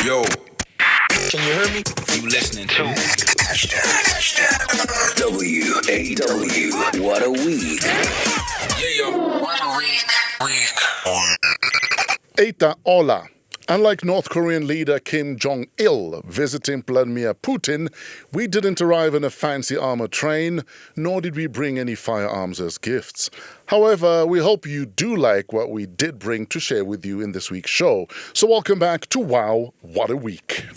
Yo, can you hear me? You listening to WAW. What a week. Yeah. What a week. Eita Ola. Unlike North Korean leader Kim Jong-il visiting Vladimir Putin, we didn't arrive in a fancy armored train, nor did we bring any firearms as gifts. However, we hope you do like what we did bring to share with you in this week's show. So welcome back to WOW, What a Week.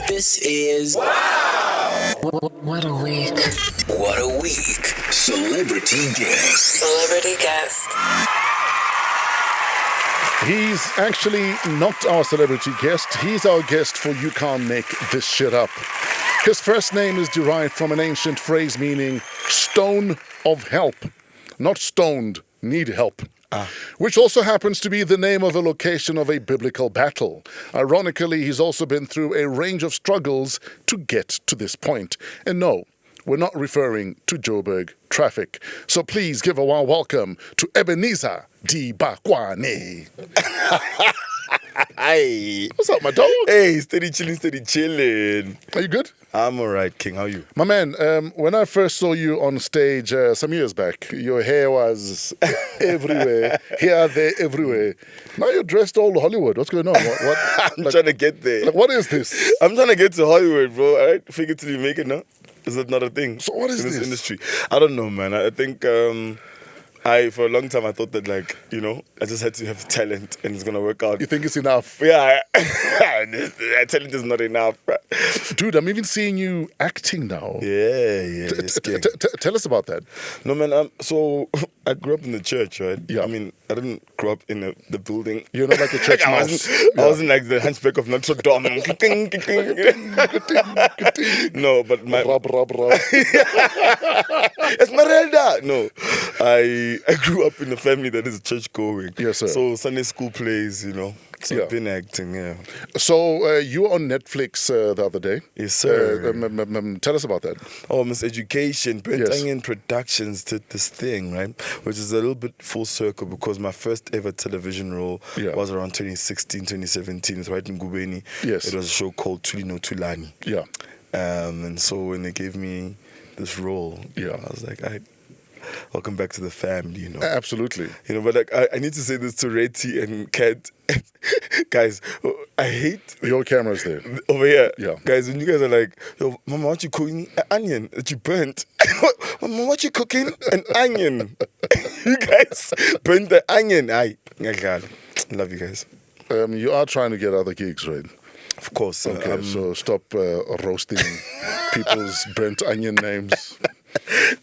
This is What a week. What a Week. Celebrity guest. Celebrity guest. He's actually not our celebrity guest. He's our guest for You Can't Make This Shit Up. His first name is derived from an ancient phrase meaning stone of help. Not stoned, need help. Which also happens to be the name of a location of a biblical battle. Ironically, he's also been through a range of struggles to get to this point. And no, we're not referring to Joburg traffic. So please give a warm welcome to Ebenhaezer Dibakwane. Hi. What's up, my dog? Hey, steady chilling. Are you good? I'm alright, King. How are you? My man, when I first saw you on stage some years back, your hair was everywhere. Here, there, everywhere. Now you're dressed all Hollywood. What's going on? What I'm trying to get there. Like, what is this? I'm trying to get to Hollywood, bro. Alright? Figure till you make it now. Is that not a thing? So what is in this this industry? I don't know, man. I think for a long time I thought that I just had to have talent and it's gonna work out. You think it's enough? Yeah, talent is not enough. Dude, I'm even seeing you acting now. Yeah. Tell us about that. No, man. So I grew up in the church, right? Yeah. I mean, I didn't grow up in the building. You're not like a church I mouse. wasn't like the Hunchback of Notre Dame. No, but my Rub. Esmeralda. No, I grew up in a family that is church going. Yes, sir. So Sunday school plays, So Yeah. I've been acting, yeah. So you were on Netflix the other day. Yes, sir. Tell us about that. Oh, Miss Education, Brent Yes. Onion Productions did this thing, right? Which is a little bit full circle because my first ever television role was around 2016, 2017. It's right in Gubeni. Yes. It was a show called Tulino Tulani. Yeah. And so when they gave me this role, I was like, welcome back to the family, Absolutely. But like I need to say this to Reti and Kat. Guys, I hate Your camera's there. over here. Yeah. Guys, when you guys are like, yo, Mama, what you cooking? An onion that you burnt. Mama, what you cooking? An onion. You guys burnt the onion. Love you guys. You are trying to get other gigs, right? Of course. Okay, so stop roasting people's burnt onion names.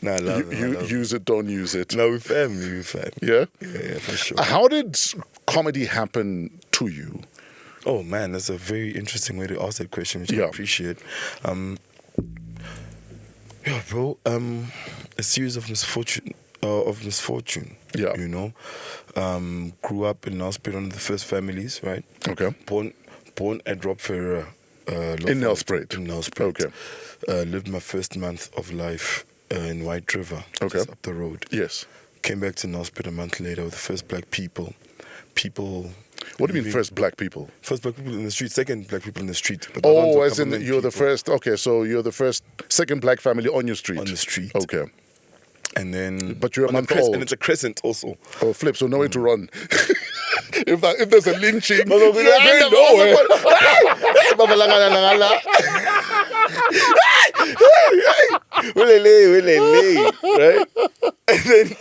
Nah, I love it. Use it, don't use it. No, we family. Yeah? Yeah, for sure. How did comedy happen to you? Oh man, that's a very interesting way to ask that question, which I appreciate. Bro, a series of misfortune. Yeah. Grew up in Nelspruit, one of the first families, right? Okay. Born at Rob Ferreira. In Nelspruit? In Nelspruit. Okay. Lived my first month of life in White River. Okay. Just up the road. Yes. Came back to Nelspruit a month later with the first black people. What do you mean first black people? First black people in the street, second black people in the street. But the ones Oh, are as in government you're the people first, okay, so you're the first, second black family on your street. on the street. Okay. And then... But you're a on month crescent, old. And it's a crescent also. Oh, flip, so nowhere to run. If there's a lynching, No, we don't yeah, Wilele, right? And then,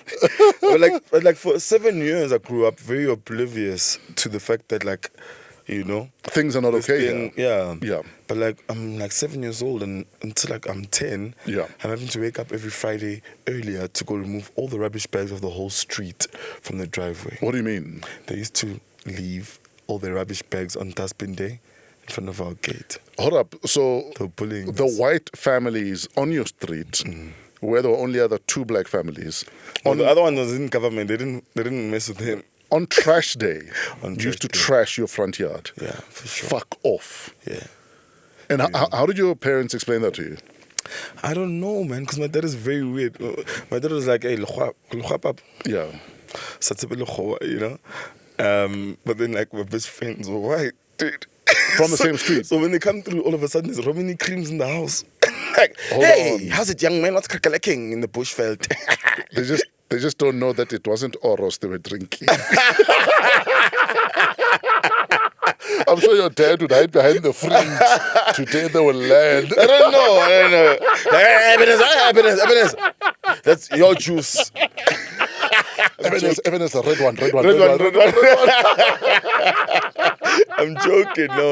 but like for 7 years, I grew up very oblivious to the fact that things are not this okay thing, here. Yeah. But like I'm like 7 years old, and until like I'm 10, Yeah. I'm having to wake up every Friday earlier to go remove all the rubbish bags of the whole street from the driveway. What do you mean? They used to leave all the rubbish bags on dustbin day in front of our gate. Hold up. So They were bullying the us. white families on your street, where there were only other two black families, The other one was in government. They didn't mess with him. on trash day, On you used to trash day. trash your front yard. Yeah, for sure. Fuck off. Yeah. And how did your parents explain that to you? I don't know, man, because my dad is very weird. My dad was like, hey, pap. Yeah. But then like my best friends were white, dude. From the same street. So when they come through, all of a sudden there's Romini creams in the house. Like, Hold hey, on. how's it, young man? What's crackling in the bushveld? They just don't know that it wasn't Oros they were drinking. I'm sure your dad would hide behind the fridge. Today they will land. I don't know. Hey, Ebenhaezer. That's your juice. Ebenhaezer, red one. I'm joking. No.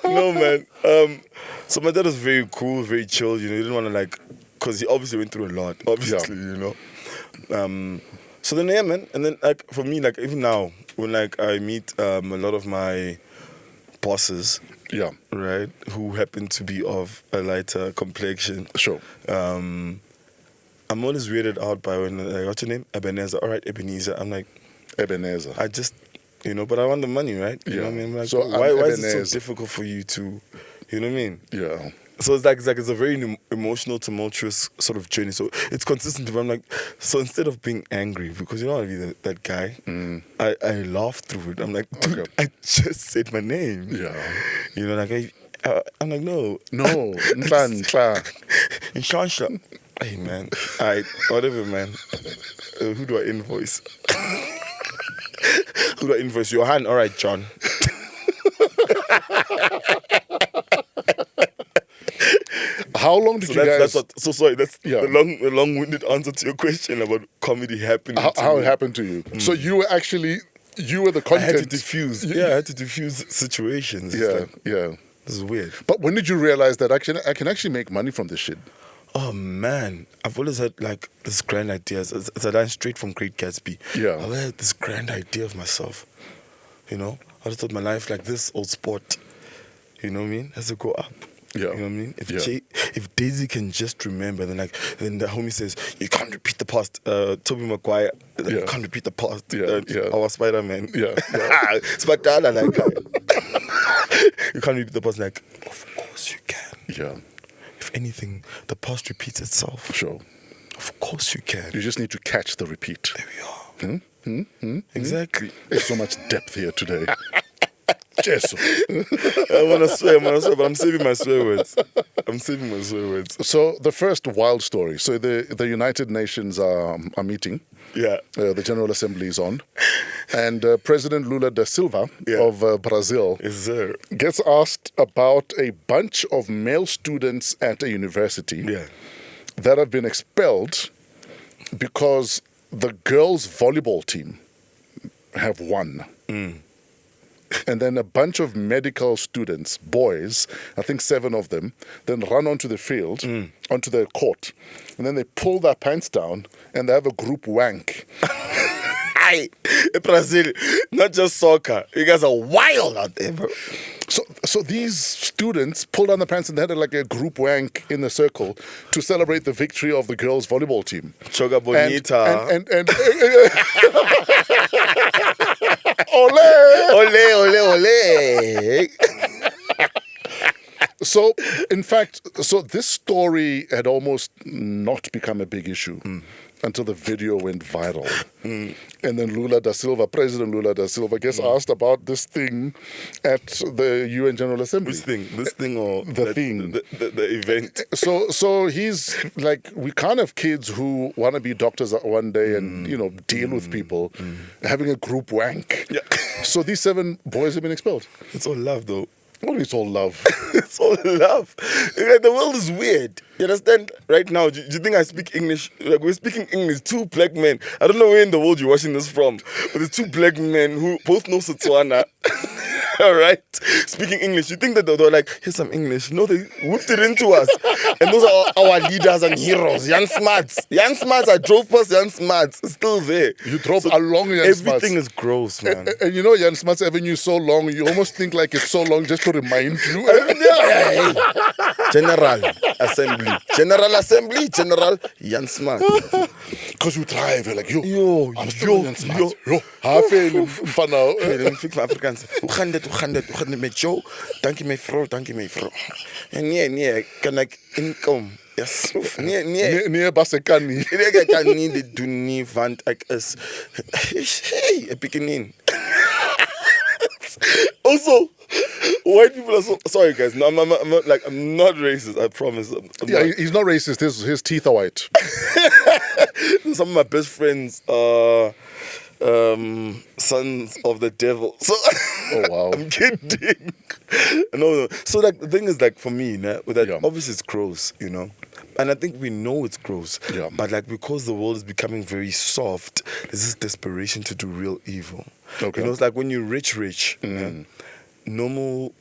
No, man. So my dad was very cool, very chill. You know, he didn't want to because he obviously went through a lot. Obviously, you know. So then, yeah, man. And then, for me, even now, when I meet a lot of my bosses, Yeah. right, who happen to be of a lighter complexion. Sure. I'm always weirded out by when, what's your name? Ebenhaezer. All right, Ebenezer. I'm like, Ebenhaezer. I just, but I want the money, right? You know what I mean? Like, So why is it Ebenhaezer. so difficult for you to, you know what I mean? Yeah. So it's like it's a very emotional, tumultuous sort of journey. So it's consistent. But I'm like, so instead of being angry, because you don't want to be that guy, I laugh through it. I'm like, dude, Okay. I just said my name. Yeah. You know, I'm like, no. Nkla. Inshallah. Hey, man. All right, whatever, man. Who do I invoice? Who do I invoice? Your hand. All right, John. How long did you guys... That's Yeah. the long-winded answer to your question about comedy happening. How it happened to you. So you were the I content. had to diffuse. I had to diffuse situations. It's Yeah, like, yeah. this is weird. But when did you realize that I can actually make money from this shit? Oh man, I've always had this grand idea. It's a line straight from Great Gatsby. Yeah. I've had this grand idea of myself. You know, I just thought my life like this old sport. You know what I mean? Has to go up. Yeah. You know what I mean? Yeah. If Daisy can just remember, then the homie says, you can't repeat the past. Toby Maguire, you Yeah. can't repeat the past. Yeah. Our Spider-Man. Yeah. Spatala, you can't repeat the past. Like, of course you can. Yeah. If anything, the past repeats itself. Sure. Of course you can. You just need to catch the repeat. There we are. Exactly. There's so much depth here today. Jesus. I want to swear, but I'm saving my swear words. So the first wild story. So the United Nations are meeting. Yeah. The General Assembly is on. And President Lula da Silva Yeah. of Brazil Yes, sir. gets asked about a bunch of male students at a university Yeah. that have been expelled because the girls' volleyball team have won. And then a bunch of medical students, boys, I think 7 of them, then run onto the field, onto the court, and then they pull their pants down and they have a group wank. Aye, Brazil, not just soccer. You guys are wild out there, bro. So these students pulled down the pants and they had a group wank in a circle to celebrate the victory of the girls' volleyball team. Choga bonita. And ole! Ole. So, in fact, this story had almost not become a big issue until the video went viral. And then President Lula da Silva gets asked about this thing at the UN General Assembly. Which thing? This thing or The thing. The event? So he's like, we can't have kids who want to be doctors one day and, deal with people having a group wank. Yeah. So these 7 boys have been expelled. It's all love, though. What is all love? It's all love. Like, the world is weird. You understand? Right now, do you think I speak English? Like, we're speaking English, 2 black men. I don't know where in the world you're watching this from, but there's 2 black men who both know Setswana. All right, speaking English. You think that they're like, here's some English? No, they whipped it into us. And those are our leaders and heroes. Jan Smarts. I drove past Jan Smarts. It's still there. You drove along Jan Smarts. Everything is gross, man. And Jan Smarts Avenue is so long, you almost think like it's so long just to remind you. General Assembly, General Jan Smarts. Because you drive, you're like, I'm yo. still Jan Smarts. Half now. Let me fix my Afrikaans. Hoe gaan dit met jou? Dankie my vrou. Nee, kan ek inkom? Yes. Nee, Basekani. Ek kan nie dit doen nie, want ek is hey, 'n beginning. Also, white people are so sorry, guys. No, I'm not racist. I promise. I'm Yeah, not. he's not racist. His teeth are white. Some of my best friends are sons of the devil. So Oh wow. I'm kidding. No. So like the thing is like for me, with that Yeah. obviously it's gross, and I think we know it's gross. Yeah. But like because the world is becoming very soft, there's this desperation to do real evil. Okay. It's like when you're rich, normal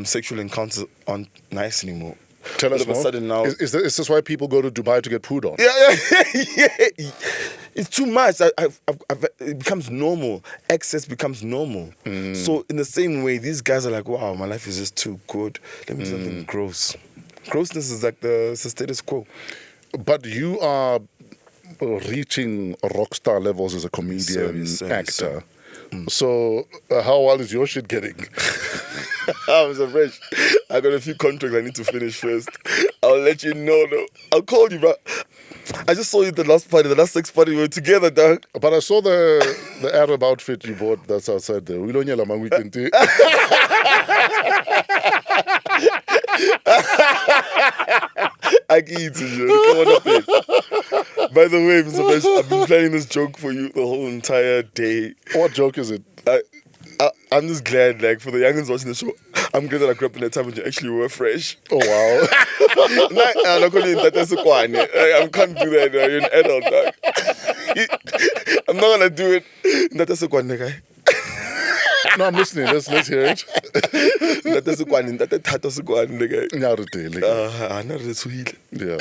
sexual encounters aren't nice anymore. Tell us All of a more. sudden now- Is this why people go to Dubai to get pooed on? Yeah. It's too much. It becomes normal. Excess becomes normal. So in the same way, these guys are like, wow, my life is just too good. Let me do something gross. Grossness is like the status quo. But you are reaching rock star levels as a comedian, actor. So how wild is your shit getting? I'm so fresh. I got a few contracts I need to finish first. I'll let you know though. I'll call you, bro. I just saw you at the last sex party. We were together, dog. But I saw the Arab outfit you bought that's outside there. We don't yell man weekend. I can eat it, come on up here. By the way, Mr. Fresh, I've been planning this joke for you the whole entire day. What joke is it? I'm just glad, like, for the youngins watching the show, I'm glad that I grew up in a time when you actually were fresh. Oh wow. I'm not calling you Tata Sekwane. I can't do that. You're an adult, dog. I'm not gonna do it. Tata Sekwane, guy. No, I'm listening. Let's hear it. Tata Sekwane, Tata Tata Sekwane, guy. Nyarutele. Not the sweet. Yeah.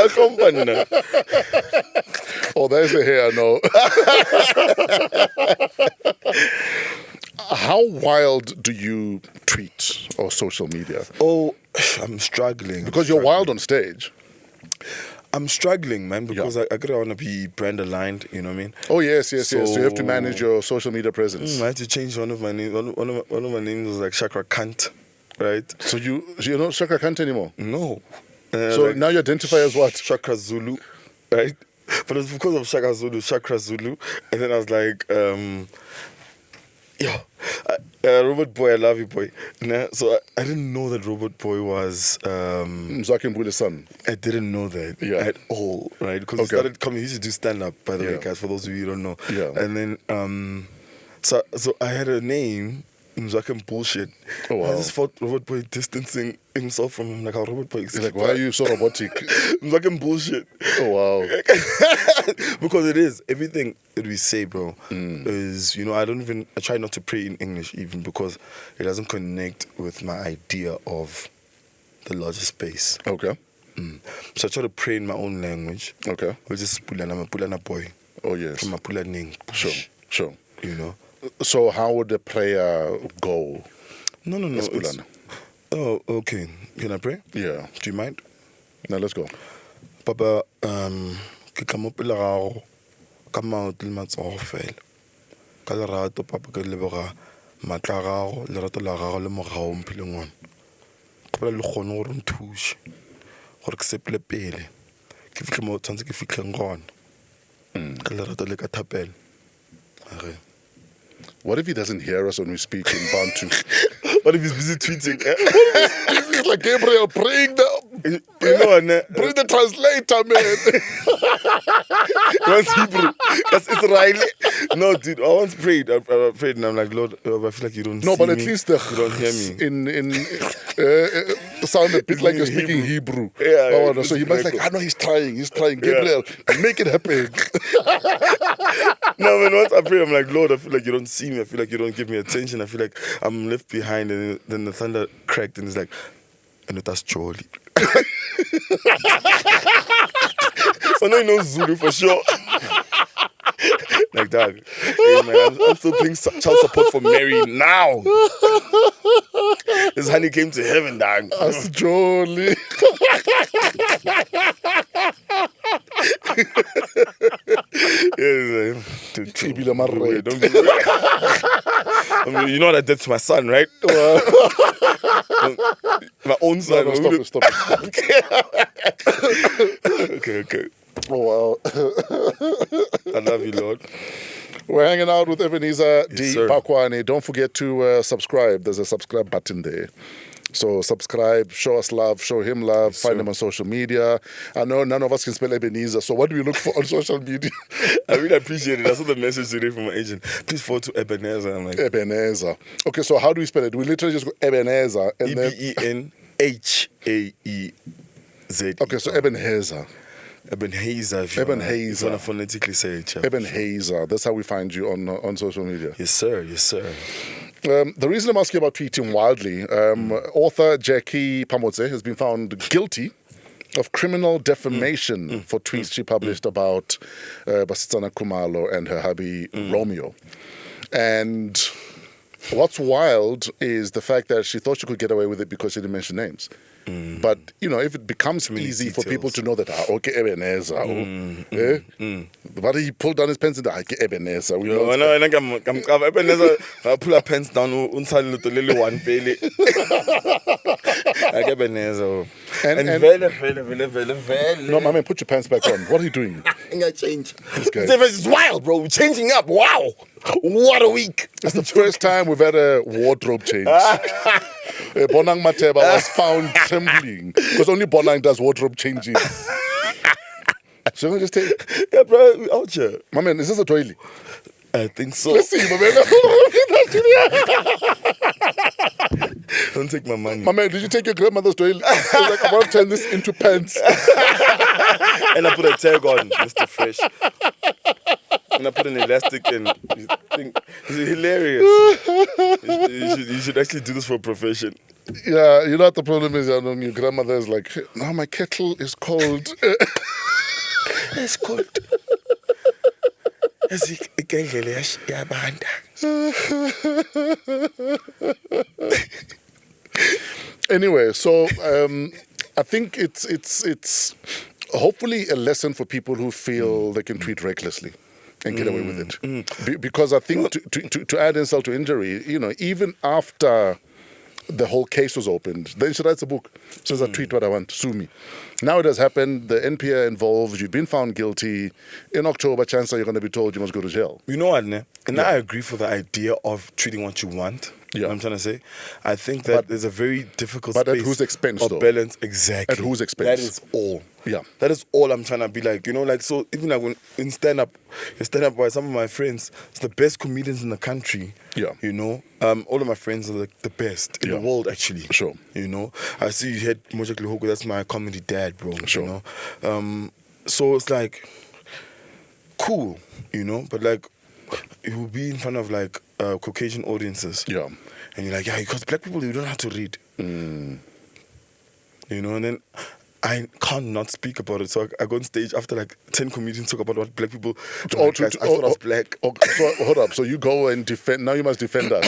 Company now. Oh, there's the hair, no. How wild do you tweet or social media? Oh, I'm struggling. Because you're wild on stage. I'm struggling, man, because I gotta want to be brand aligned, you know what I mean? Oh, yes. So you have to So- manage your social media presence. I had to change one of my names. One of my names was like Chakra Kant, right? So you're not Shaka Kant anymore? No. So Like now you identify as what? Chakra Zulu, right? But it was because of Chakra Zulu. And then I was like, Robot Boy, I love you, boy. So I didn't know that Robot Boy was... Mzwakhe Mbule's son. I didn't know that at all, right? Because he Okay. started coming, he used to do stand-up, by the way, guys, for those of you who don't know. Yeah. And then, so I had a name, Mzwakhe Bullshit. Oh, wow. I just felt Robot Boy distancing himself from him, like how Robot Boy He's like, why are you so robotic? Mzwakhe Bullshit. Oh, wow. Because it is, everything that we say, bro, is, I try not to pray in English even because it doesn't connect with my idea of the larger space. Okay. So I try to pray in my own language. Okay. Which is Pulana, I'm a Pulana boy. Oh, yes. From a Pulaning. Sure. So how would the prayer go? No. Yes, it's- Pulana. Oh, okay. Can I pray? Yeah. Do you mind? Now let's go. Papa, ke tla mo pele ga gago ka maoto le matsogo fela. Ka lerato, papa, ke leboga maatla a gago, lerato la gago le mogao mo pheleng wa me. Ke phela le kgone gore o nthuse, gore ke sepele pele. Ke fitlhe mo tshwanetse ke fitlheng gone. Ka lerato le ka thapelo. Okay. What if he doesn't hear us when we speak in Bantu? What if he's busy tweeting? It's like Gabriel, bring the translator, man. That's Hebrew. That's Israeli. No, dude, I once prayed. I prayed and I'm like, Lord, I feel like you don't No, see but at me. least you don't hear me. Sound a bit It's like in you're speaking Hebrew. Yeah, Oh, no, it's so he must like, correct. no, he's trying. Gabriel, make it happen. No, man, once I pray, I'm like, Lord, I feel like you don't see me. I feel like you don't give me attention. I feel like I'm left behind. And then the thunder cracked and it's like, and that's Jolly. So now you know Zulu for sure. Like that. Hey, man, I'm still paying child support for Mary now. This honey came to heaven, dog. That's jolly. Ibile Marre. Don't be you know what I did to my son, right? My own son. No, stop it. Okay. Oh, wow. I love you, Lord. We're hanging out with Ebenhaezer sir. Dibakwane. Don't forget to subscribe. There's a subscribe button there. So subscribe, show us love, show him love, find him on social media. I know none of us can spell Ebenhaezer, so what do we look for on social media? I really appreciate it. I saw the message today from my agent. Please forward to Ebenhaezer. I'm like, Ebenhaezer. Okay, so how do we spell it? We literally just go Ebenhaezer and then... Ebenhaezer. Okay, so Ebenhaezer. Ebenhaezer. If Ebenhaezer. you want to phonetically say it. Yeah. Ebenhaezer. That's how we find you on social media. Yes, sir. Yes, sir. The reason I'm asking about tweeting wildly, author Jackie Pamotse has been found guilty of criminal defamation for tweets she published about Basitsana Kumalo and her hubby Romeo. And what's wild is the fact that she thought she could get away with it because she didn't mention names. But, you know, if it becomes easy for people to know that, okay, Ebenhaezer, but he pulled down his pants and okay, Ebenhaezer. We know Ebenhaezer, I pull her pants down, little one belly. Like Ebenhaezer. And Vele. no, my man, put your pants back on. What are you doing? I change. This guy. This is wild, bro. We're changing up. Wow. What a week. It's the first time we've had a wardrobe change. Bonang Mateba was found trembling because only Bonang does wardrobe changes. So I'm just take. Yeah, bro, we out here. My man, is this a toilet? I think so. Let's see, my man. Don't take my money. My man, did you take your grandmother's toilet? I was like, I want to turn this into pants. And I put a tag on, Mr. Fresh. And I put an elastic in. It's hilarious. You should actually do this for a profession. Yeah, you know what the problem is? Your grandmother is like, now my kettle is cold. It's cold. Anyway, so I think it's hopefully a lesson for people who feel they can tweet recklessly and get away with it. Because I think to add insult to injury, you know, even after the whole case was opened, then she writes a book, says I tweet what I want, sue me. Now it has happened, the NPA involved, you've been found guilty. In October, chances are you're going to be told you must go to jail. You know what, ne? And I agree for the idea of treating what you want. You know what I'm trying to say? I think that there's a very difficult space. But at whose expense, though? Balance, exactly. At whose expense? That is all. Yeah. That is all I'm trying to be like. You know, like, so even like when in stand-up by some of my friends, it's the best comedians in the country. Yeah. You know? All of my friends are the best in the world, actually. Sure. You know? I see you had Moja Klihoko, that's my comedy dad, bro. Sure. You know? So it's like, cool, you know? But like, it will be in front of like Caucasian audiences. Yeah. And you're like, yeah, because black people, you don't have to read. You know, and then I can't not speak about it. So I go on stage after like 10 comedians talk about what black people... I thought I was black. So hold up. So you go and defend... Now you must defend us.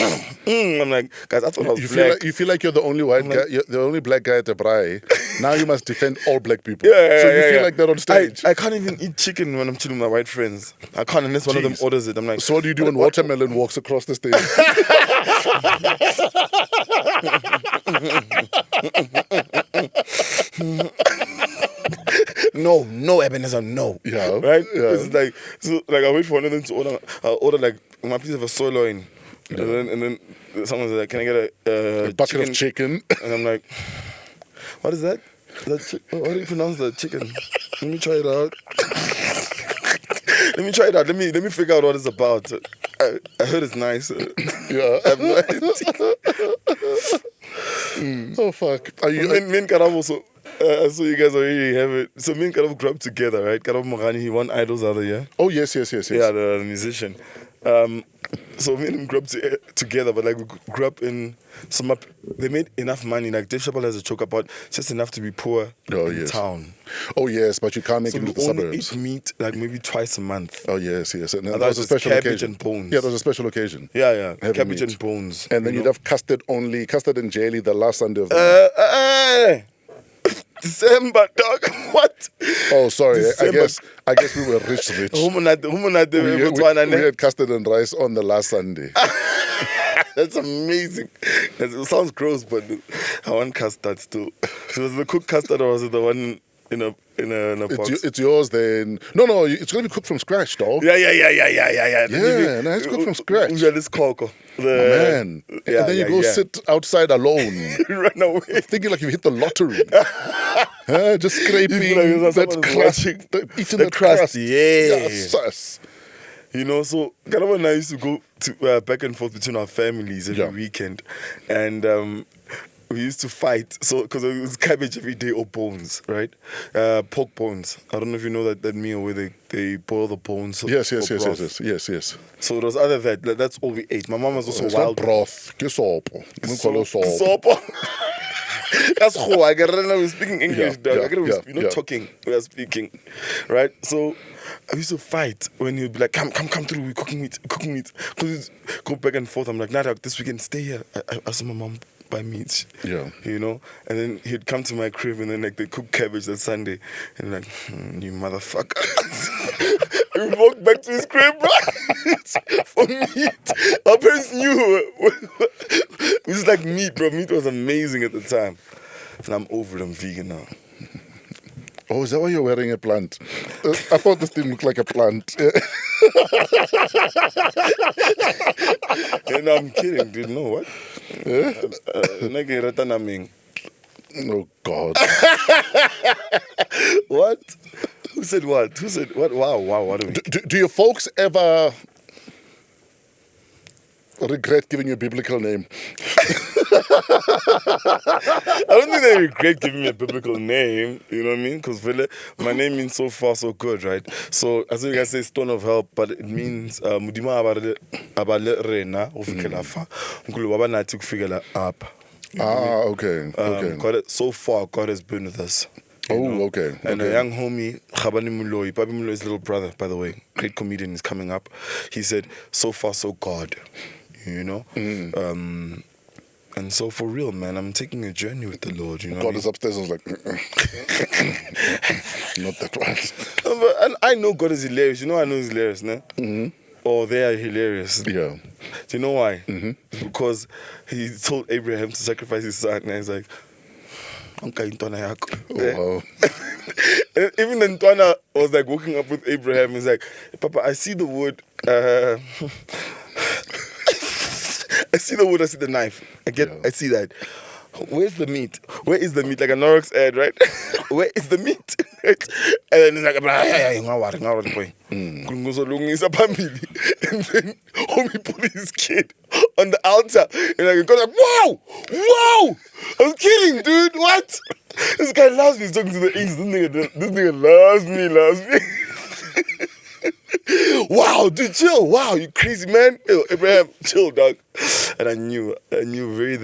I'm like, guys, I thought I was black. You feel like you're the only white guy, you're the only black guy at the braai. Now you must defend all black people. So you feel like that on stage. I can't even eat chicken when I'm chilling with my white friends. I can't unless one of them orders it. I'm like... So what do you do when Watermelon walks across the stage? No, Ebenezer, no. Yeah. Right? Yeah. It's like, so like I wait for one of them to order. I'll order like my piece of a sirloin. Yeah. And then someone's like, can I get a bucket of chicken? And I'm like, what is that? How do you pronounce that chicken? Let me try it out. Let me figure out what it's about. I heard it's nice. Yeah. I have no idea. Oh fuck. Are you? Me and Karab also. I saw you guys already have it. So me and Karab grew up together, right? Karab Mogani, he won Idols the other year. Oh yes. Yeah, the musician. So me and him grew up together, but like we grew up in they made enough money. Like Dave Chappelle has a joke about just enough to be poor in town. Oh yes, but you can't make it into the suburbs. Eat meat like maybe twice a month. Oh yes. And that was was a special cabbage occasion. and bones. Yeah, that was a special occasion. Yeah. Heavy Cabbage meat. and bones. And then you'd have custard and jelly the last Sunday of the month. December, dog. What? Oh, sorry. December. I guess we were rich. We had custard and rice on the last Sunday. That's amazing. It sounds gross, but I want custard too. So was it the cooked custard or was it the one in a box. It's yours then. No, it's going to be cooked from scratch, dog. Yeah. Yeah, no, it's cooked from scratch. This cocoa. Man. And then you go sit outside alone. Run away. Thinking like you've hit the lottery. Just scraping that crust. Eating the crust. Yes. You know, so Garawa and I used to go to back and forth between our families every weekend. And we used to fight, so because it was cabbage every day or bones, right? Pork bones. I don't know if you know that meal where they boil the bones. Yes. For broth. Yes. So it was other that's all we ate. My mom was also wild. Broth. Sopo. That's how I get. We're speaking English, dog. We're not talking. We are speaking, right? So I used to fight when he'd be like, "Come through. We're cooking meat." Because go back and forth. I'm like, "Nah, dog, this weekend stay here." I asked my mom buy meat. Yeah. You know, and then he'd come to my crib and then like they cook cabbage that Sunday, and like, you motherfucker. We walked back to his crib, bro, for meat. Our parents knew. It was like meat, bro. Meat was amazing at the time. And I'm over it. I'm vegan now. Oh, is that why you're wearing a plant? I thought this thing looked like a plant. No, I'm kidding, dude. No, what? Oh, God. What? Who said what? Wow, what do we... Do your folks ever regret giving you a biblical name? I don't think they regret giving me a biblical name, you know what I mean? Because my name means so far, so good, right? So, as you guys say, stone of help, but it means Mudima abale rena ufikela fa. Nkulu waba nathi kufika up. Okay. So far, God has been with us. Okay. And a young homie, Khabani Muloi, Papi Muloi's little brother, by the way, great comedian, is coming up. He said, so far, so God, you know? And so for real, man, I'm taking a journey with the Lord, you know. God is upstairs, I was like, not that one. And I know God is hilarious. You know I know he's hilarious, no? Or they are hilarious. Yeah. Do you know why? Because he told Abraham to sacrifice his son, and he's like, wow. Even the Ntwana was like walking up with Abraham. He's like, Papa, I see the wood. I see the wood, I see the knife. I see that. Where's the meat? Where is the meat? Like a Norix ad, right? Where is the meat? And then he's like, and then homie put his kid on the altar. And like, God, like, whoa! I was kidding, dude. What? This guy loves me. He's talking to the angels. This nigga loves me. Wow, dude, chill. Wow, you crazy, man. Yo, Abraham, chill, dog. And I knew very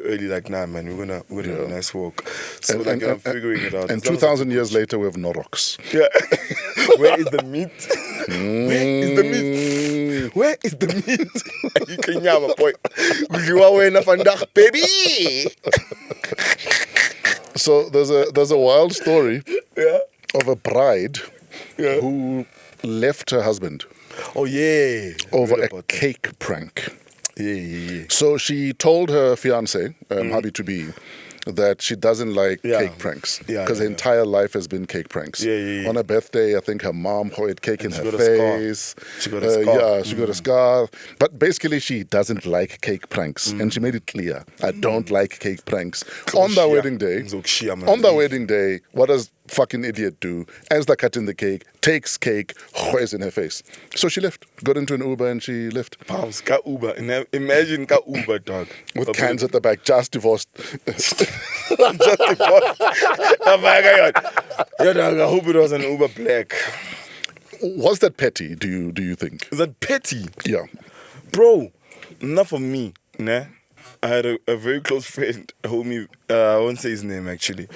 early, like, nah, man, we're gonna have a nice walk. So I'm figuring it out. And 2,000 years later, we have Norix. Yeah. Where is the meat? Where is the meat? You can have a point. You are wearing a vandaag, baby. So there's a wild story of a bride who left her husband. Oh, yeah. Over a cake prank. Yeah. So she told her fiancé, hubby-to-be, that she doesn't like cake pranks because her entire life has been cake pranks. On her birthday, I think her mom had cake in her face. She got a scar. She got a scar. But basically, she doesn't like cake pranks. And she made it clear, I don't like cake pranks. On the wedding day, what does fucking idiot do? As they're cutting the cake, takes cake, whores in her face. So she left, got into an Uber and she left. Pounds, ka Uber. Imagine ka Uber, dog. With cans at the back, just divorced. Oh my God. Yo, dog, I hope it was an Uber Black. Was that petty, do you think? Is that petty? Yeah. Bro, not for me, nah. I had a very close friend, a homie, I won't say his name actually.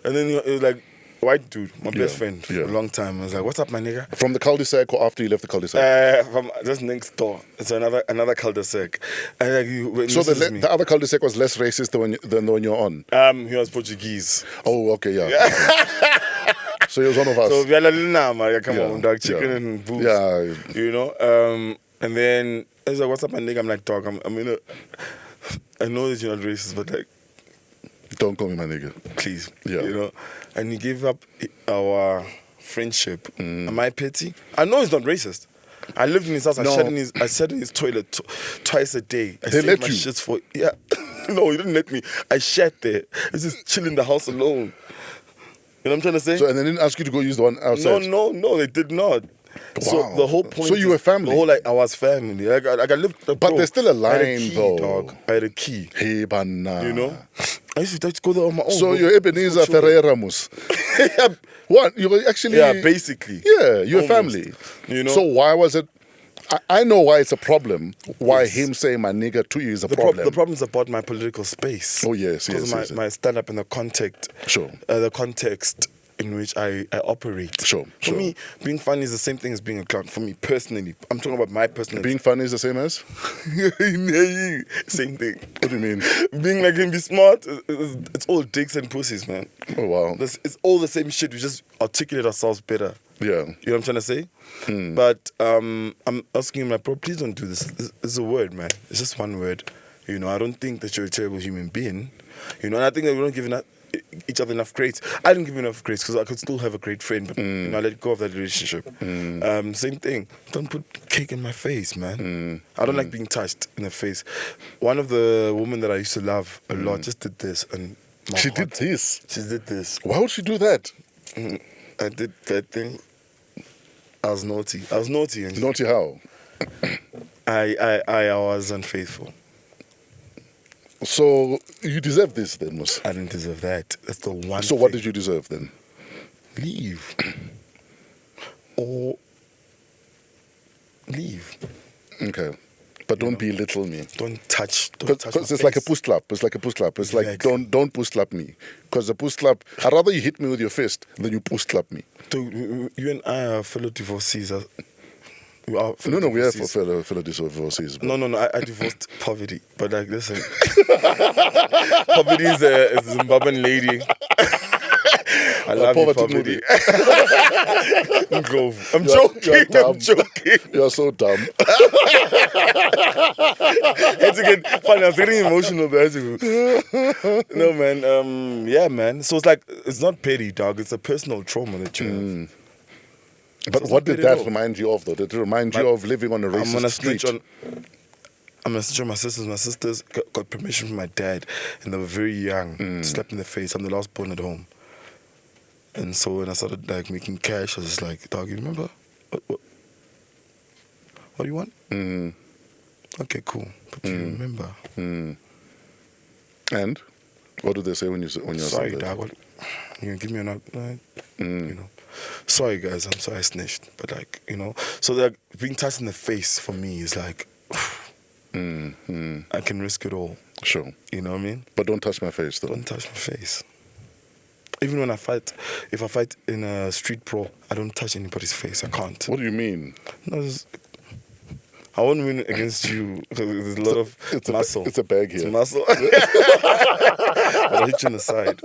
And then it was like, white dude, my best friend for a long time. I was like, what's up, my nigga? From the cul-de-sac or after you left the cul-de-sac? From just next door. It's another cul-de-sac. And like, so the other cul-de-sac was less racist than the one you're on? He was Portuguese. Oh, okay, yeah. So he was one of us. So we had a little nama, come on, dog, chicken and booze. Yeah. You know? And then I was like, what's up, my nigga? I'm like, dog, I know that you're not racist, but like, Don't call me my nigga. Please. Yeah. You know, and he gave up our friendship. Am I petty? I know he's not racist. I lived in his house. No. I sat in his toilet twice a day. I They saved let my you? shits for No, he didn't let me. I shat there. I was just chilling in the house alone. You know what I'm trying to say? So, and they didn't ask you to go use the one outside? No, they did not. So Wow. the whole point. So you were is family? The whole I was family. I lived. But there's still a I had line, key, though. Dog. I had a key. Hey, banana. You know, I used to go there on my own. So bro. you're Ebenhaezer Ferreira Mus. What? You were actually... Yeah, basically. Yeah, you're Almost. family. You know? So why was it... I know why it's a problem. Why Yes. him saying my nigga to you is a The problem. problem is about my political space. Oh, yes, Because yes, yes. my stand up in the context. Sure. The context in which I operate. Sure, For sure. me, being funny is the same thing as being a clown. For me personally, I'm talking about my personal. Being funny is the same as? Same thing. What do you mean? Being like him, be smart. It's all dicks and pussies, man. Oh, wow. It's all the same shit. We just articulate ourselves better. Yeah. You know what I'm trying to say? But I'm asking him, like, bro, please don't do this. This is a word, man. It's just one word. You know, I don't think that you're a terrible human being. You know, and I think that we don't give each other enough grace. I didn't give you enough grace because I could still have a great friend, but you know, I let go of that relationship. Same thing. Don't put cake in my face, man. I don't like being touched in the face. One of the women that I used to love a lot just did this, and She did this? She did this. Why would she do that? I did that thing. I was naughty. And Naughty how? I was unfaithful. So you deserve this then, Mus. I didn't deserve that. That's the one. So what did you deserve then? Leave? Or leave? Okay. But don't belittle me. Don't touch. Because it's like a push slap. It's like a push slap. It's like don't push slap me. Because the push slap, I'd rather you hit me with your fist than you push slap me. You and I are fellow divorcees. We are No, we are divorcees. fellow divorcees. No. I divorced poverty. But like, listen, poverty is a Zimbabwean lady. I love you, poverty. I'm joking. I'm joking. You're so dumb. It's again funny. I was getting emotional, but no, man. Yeah, man. So it's like it's not petty, dog. It's a personal trauma that you have. But So what it's not did petty at that all. remind you of, though? Did it remind you of living on a racist I'm gonna street? snitch on my sisters. My sisters got permission from my dad, and they were very young. Slapped in the face. I'm the last born at home. And so when I started like making cash, I was just like, dog, you remember? What do you want? Okay, cool. But do you remember? And what do they say when you're Sorry, saying that? dog. What, you gonna give me an you know? Sorry, guys. I'm sorry I snitched. But like, you know, so like being touched in the face for me is like, I can risk it all. Sure. You know what I mean? But don't touch my face, though. Don't touch my face. Even when I fight, if I fight in a street brawl, I don't touch anybody's face. I can't. What do you mean? No, I won't win against you because there's a lot of muscle. It's a bag It's here. muscle. But I'll hit you in the side.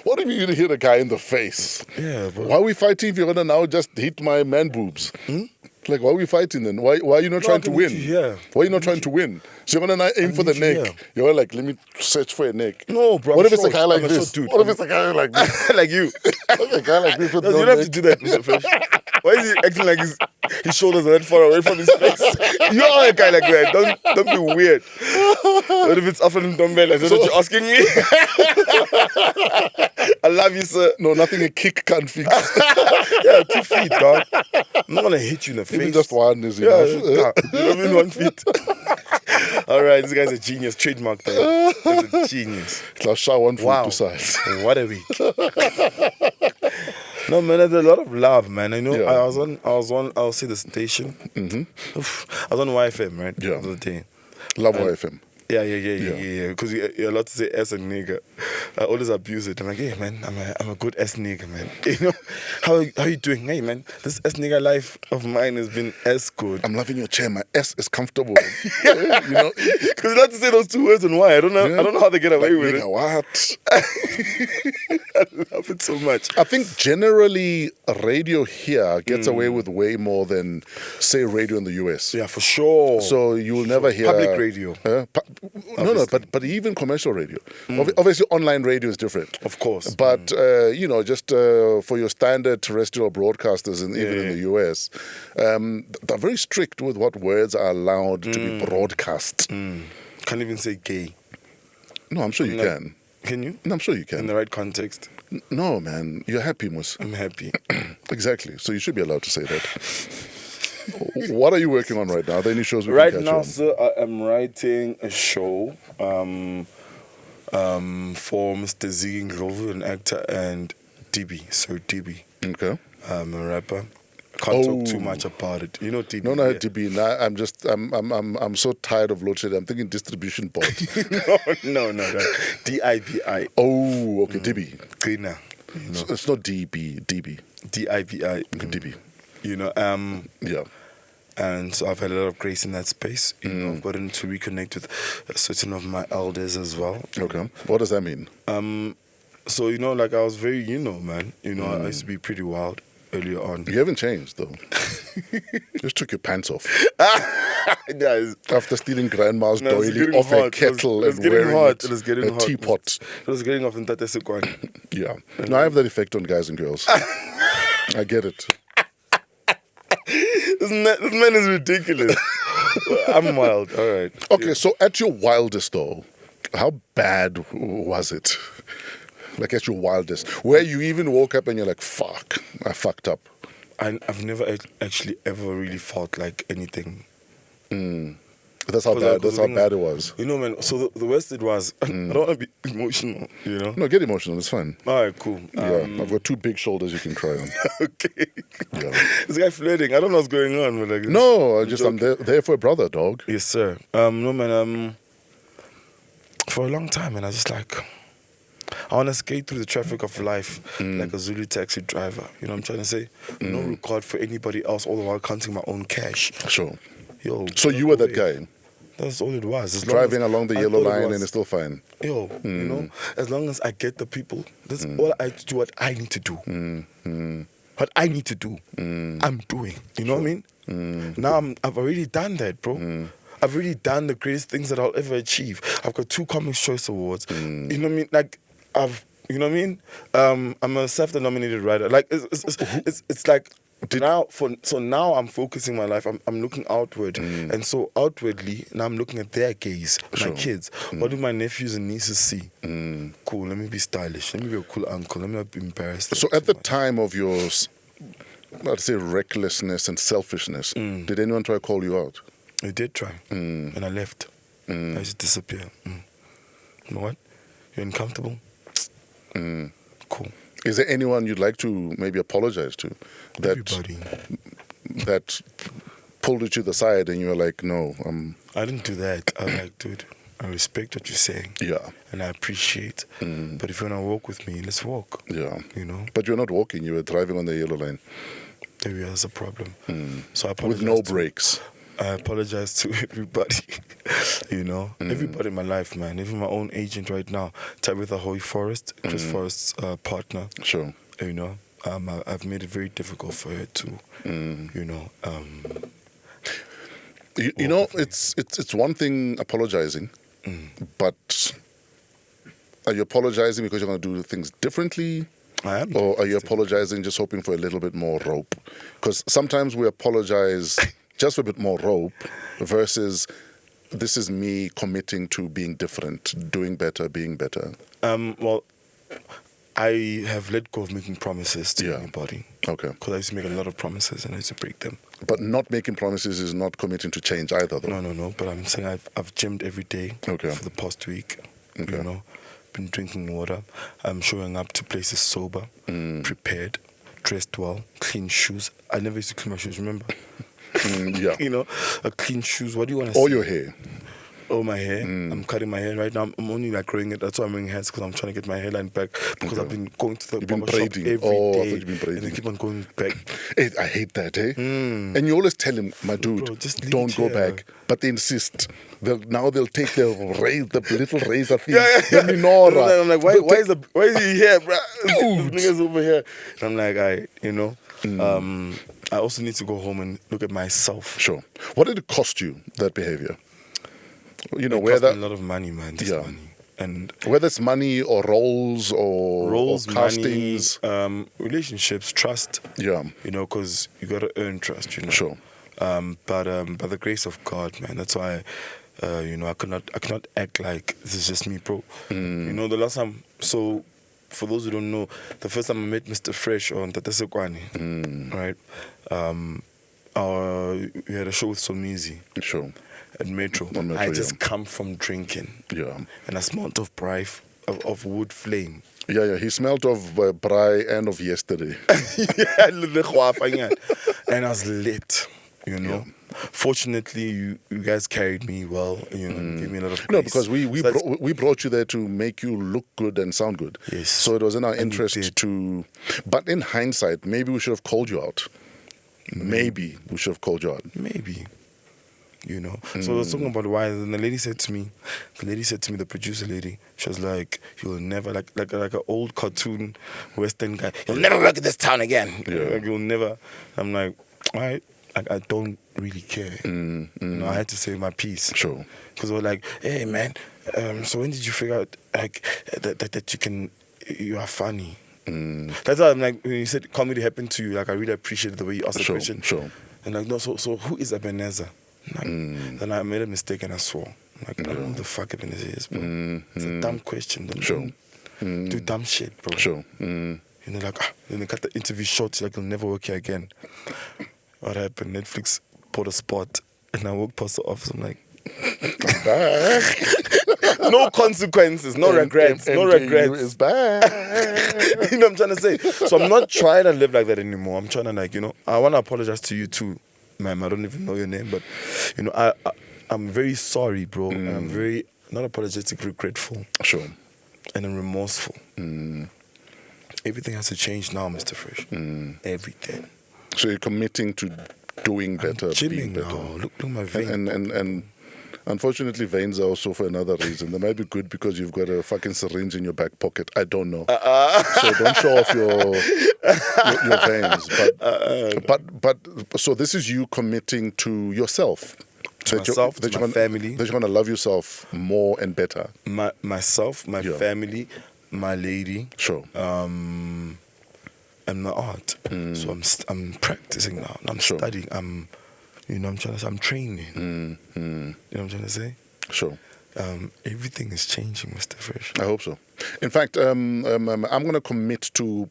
What if you hit a guy in the face? Yeah, but Why are we fighting if you're going to now just hit my man boobs? Like, why are we fighting then? Why are you not trying to I win? can hit you here. Why are you not trying to win? So you're going to aim for the hit you neck. here. You're like, let me search for a neck. No, bro. What I'm if it's a short. guy like I'm a this? short dude. What if it's a guy like this? like you? A guy like this with No, no you don't have neck? to do that, Mr. Fish. Why is he acting like his shoulders are that far away from his face? You are a guy like that. Don't be weird. What if it's African Themba? Is that what you're asking me? I love you, sir. No, nothing a kick can't fix. Yeah, 2 feet, dog. I'm not gonna hit you in the face. Even just one is Yeah, enough. yeah. Even 1 feet. All right, this guy's a genius. Trademark that. He's a genius. I'll show one for Wow. two sides. What a week. No, man, there's a lot of love, man. I know. Yeah. I'll say the station. Oof. I was on YFM, right? Yeah. The other day. Love YFM. Yeah. Because you're allowed to say S and nigga. I always abuse it. I'm like, hey, man, I'm a good S nigga, man. You know, how you doing? Hey, man, this S nigga life of mine has been S good. I'm loving your chair. My S is comfortable. You know? Because you have to say those 2 words and why. I don't know. Yeah. I don't know how they get away with Nigga, it. what? I love it so much. I think generally radio here gets away with way more than, say, radio in the US. Yeah, for sure. So you will never hear Public radio. no, but even commercial radio. Obviously, online radio is different. Of course. But, just for your standard terrestrial broadcasters, even in the US, they're very strict with what words are allowed to be broadcast. Can't even say gay. No, I'm sure you can. Can you? No, I'm sure you can. In the right context. No, man. You're happy, Mus. I'm happy. Exactly. So you should be allowed to say that. What are you working on right now? Are there any shows we Right can catch now, on? sir, I am writing a show for Mr. Ziggy Grover, an actor, and DB. So DB. Okay. I'm a rapper. Can't talk too much about it. You know DB. No, DB. I'm so tired of load shedding. I'm thinking distribution board. no. DIBI. Oh, okay, DB. Cleaner. You know. So it's not DB. DIBI. Okay, DB. You know, Yeah. and so I've had a lot of grace in that space. You know, I've gotten to reconnect with certain of my elders as well. Okay. What does that mean? So, you know, like I was very, man. You know, I used to be pretty wild earlier on. You haven't changed, though. Just took your pants off. Yeah, After stealing grandma's No, it's doily getting off a hot. kettle It was and getting wearing hot. it, It was getting a hot. teapot. it was getting off in Tate Sekwan. Yeah. No, I have that effect on guys and girls. I get it. This man is ridiculous. I'm wild. All right. Okay, so at your wildest, though, how bad was it? Like at your wildest, where you even woke up and you're like, fuck, I fucked up. I've never actually ever really felt like anything. That's how bad. That's how bad it was. You know, man. So the worst it was. I don't want to be emotional. You know. No, get emotional. It's fine. All right, cool. Yeah, I've got two big shoulders you can cry on. Okay. Yeah. This guy flirting. I don't know what's going on, but like. No, I'm there for a brother, dog. Yes, sir. No, man. For a long time, and I just like. I want to skate through the traffic of life like a Zulu taxi driver. You know what I'm trying to say? No regard for anybody else, all the while counting my own cash. Sure. Yo. So you were that guy That's all it was. As long driving as along the I yellow thought it line was- and it's still fine. Yo, you know, as long as I get the people, that's all I do. What I need to do. What I need to do, I'm doing. You know what I mean? Now I've already done that, bro. I've already done the greatest things that I'll ever achieve. I've got 2 Comics Choice Awards. You know what I mean? Like you know what I mean? I'm a self-denominated writer. Like it's like now I'm focusing my life. I'm looking outward, and so outwardly now I'm looking at their gaze, my kids. What do my nephews and nieces see? Cool. Let me be stylish. Let me be a cool uncle. Let me not be embarrassed. So at the time of your, I'd say, recklessness and selfishness, did anyone try to call you out? I did try, and I left. I just disappear. You know what? You're uncomfortable. Cool. Is there anyone you'd like to maybe apologize to? Everybody. That pulled you to the side and you were like, no, I didn't do that. I was like, dude, I respect what you're saying. Yeah. And I appreciate. But if you want to walk with me, let's walk. Yeah. You know? But you're not walking, you were driving on the yellow line. There is a problem. So I With no brakes. I apologize to everybody. You know? Everybody in my life, man. Even my own agent right now. Tabitha Hoy Forrest, Chris Forrest's partner. Sure. You know? I've made it very difficult for her to, you know... You know, it's one thing apologizing, but are you apologizing because you're going to do things differently? I am. Or are you apologizing just hoping for a little bit more rope? Because sometimes we apologize just for a bit more rope versus this is me committing to being different, doing better, being better. Well, I have let go of making promises to anybody. Okay. Because I used to make a lot of promises and I used to break them. But not making promises is not committing to change either, though. No. But I'm saying I've gymmed every day for the past week. Okay. You know, been drinking water. I'm showing up to places sober, prepared, dressed well, clean shoes. I never used to clean my shoes, remember? Yeah. You know, clean shoes. What do you want to Or see? your hair. Oh, my hair. I'm cutting my hair right now. I'm only like growing it. That's why I'm wearing hats, because I'm trying to get my hairline back. Because I've been going to the You've been barber shop braiding. every Oh, I day, thought you've been braiding. and they keep on going back. I hate that, eh? And you always tell him, my dude, Bro, just leave don't it go here. back. But they insist. They'll take the little razor thing. Yeah. The menorah. I'm like, why is he here, bro? This nigga's over here. And I'm like, you know. I also need to go home and look at myself. Sure. What did it cost you, that behavior? You know, It cost whether me a lot of money, man. Just Yeah. money. And whether it's money or roles or money, castings. relationships, trust. Yeah. You know, because you got to earn trust. You know. Sure. But by the grace of God, man, that's why. You know, I cannot act like this is just me, bro. You know, the last time. So, for those who don't know, the first time I met Mr. Fresh on Tatesekwani, right? We had a show with Somizi. Sure. At Metro. On Metro, I just yeah. come from drinking. Yeah. And I smelled of of wood flame. Yeah. He smelled of braai and of yesterday. And I was lit, you know. Yeah. Fortunately, you guys carried me well, you know, gave me a lot of grace. No, because we So that's- we brought you there to make you look good and sound good. Yes. So it was in our And you interest did. to. But in hindsight, maybe we should have called you out. Maybe we should have called you out. Maybe. You know. So I was talking about why, and the lady said to me, the producer lady, she was like, you'll never, like an old cartoon Western guy, you'll never work in this town again. Yeah. Like, you'll never. I'm like, all right, I don't really care. You know, I had to say my piece. Sure. Because they were like, hey man, so when did you figure out like that you are funny? That's why I'm like, when you said comedy happened to you, like I really appreciated the way you asked the Sure, question. sure. And like, no, so who is Ebenhaezer? Like, then I made a mistake and I swore. Like, I don't know who the fuck Ebenhaezer is, bro. It's a dumb question. Don't Sure. do dumb shit, bro. Sure. You know, like, then they cut the interview short, like, you'll never work here again. What happened? Netflix put a spot, and I walked past the office. I'm like, no consequences, no regrets, no regrets. Is back. You know what I'm trying to say? So I'm not trying to live like that anymore. I'm trying to, like, you know, I want to apologize to you too, ma'am. I don't even know your name, but, you know, I'm very sorry, bro. And I'm very, not apologetic, regretful. Sure. And I'm remorseful. Everything has to change now, Mr. Fresh. Everything. So you're committing to doing better, being Chilling better. now. Look at my vein. And unfortunately, veins are also for another reason. They might be good because you've got a fucking syringe in your back pocket. I don't know. So don't show off your veins. But so this is you committing to yourself. To myself, to my family. That you're going to love yourself more and better. Myself, my Yeah. family, my lady. Sure. And my art. So I'm practicing now. I'm Sure. studying. I'm training. You know what I'm trying to say? Sure. Everything is changing, Mr. Fresh. I hope so. In fact, I'm going to commit to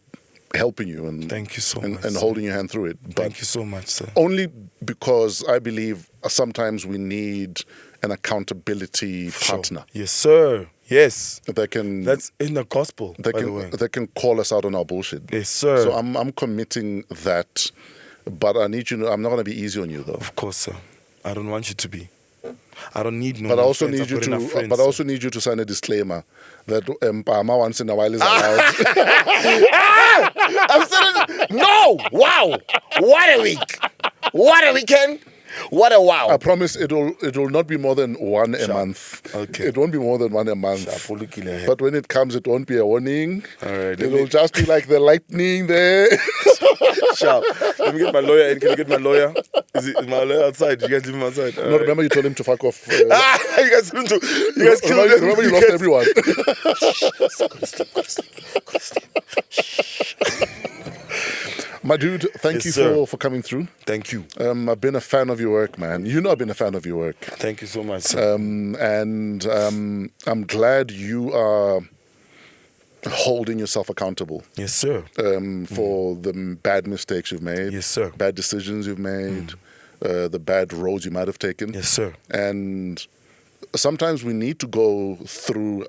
helping you and Thank you so much, and sir. holding your hand through it. But Thank you so much, sir. only because I believe sometimes we need an accountability Sure. partner Yes, sir. Yes. that can That's in the gospel, by the way. that can call us out on our bullshit. Yes, sir. So I'm committing that, but I need you to know I'm not going to be easy on you though. Of course, sir. I don't want you to be. I don't need no But I more also friends. need I've you got to. enough friends, But I sir. also need you to sign a disclaimer that Mpama once in a while is allowed. I'm saying, no! Wow! What a week! What a weekend! What a wow! I promise it'll not be more than one a Sharp. month. Okay. It won't be more than one a month. Sharp. Look in there. But when it comes, it won't be a warning. All right, It'll just be like the lightning there. Sharp. Let me get my lawyer in. Can you get my lawyer? Is my lawyer outside? You guys leave him outside? All No, right. remember you told him to fuck off. You guys killed him. You guys killed him. Remember you lost everyone. My dude, thank Yes, you sir. for coming through. Thank you. I've been a fan of your work, man. You know I've been a fan of your work. Thank you so much, sir. And I'm glad you are holding yourself accountable Yes, sir. for the bad mistakes you've made. Yes, sir. Bad decisions you've made, the bad roads you might have taken. Yes, sir. And sometimes we need to go through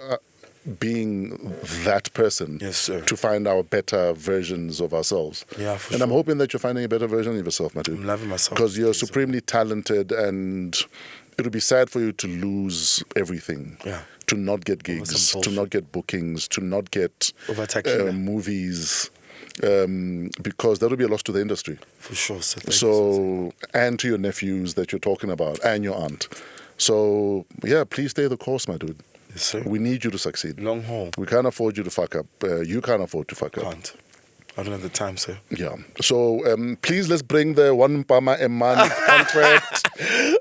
being that person Yes, sir. to find our better versions of ourselves. Yeah, for and I'm sure. hoping that you're finding a better version of yourself, my dude. I'm loving myself. Because you're Thank you, sir. supremely talented, and it'll be sad for you to lose everything. Yeah. To not get gigs, some to bullshit. not get bookings, to not get Over tequila. movies, because that'll be a loss to the industry. For sure, sir. Thank you, sir. So, and to your nephews that you're talking about, and your aunt. So, yeah, please stay the course, my dude. Yes, sir. We need you to succeed. Long haul. We can't afford you to fuck up. You can't afford to fuck up. Can't. I don't have the time, sir. Yeah. So please let's bring the one Mpama a month contract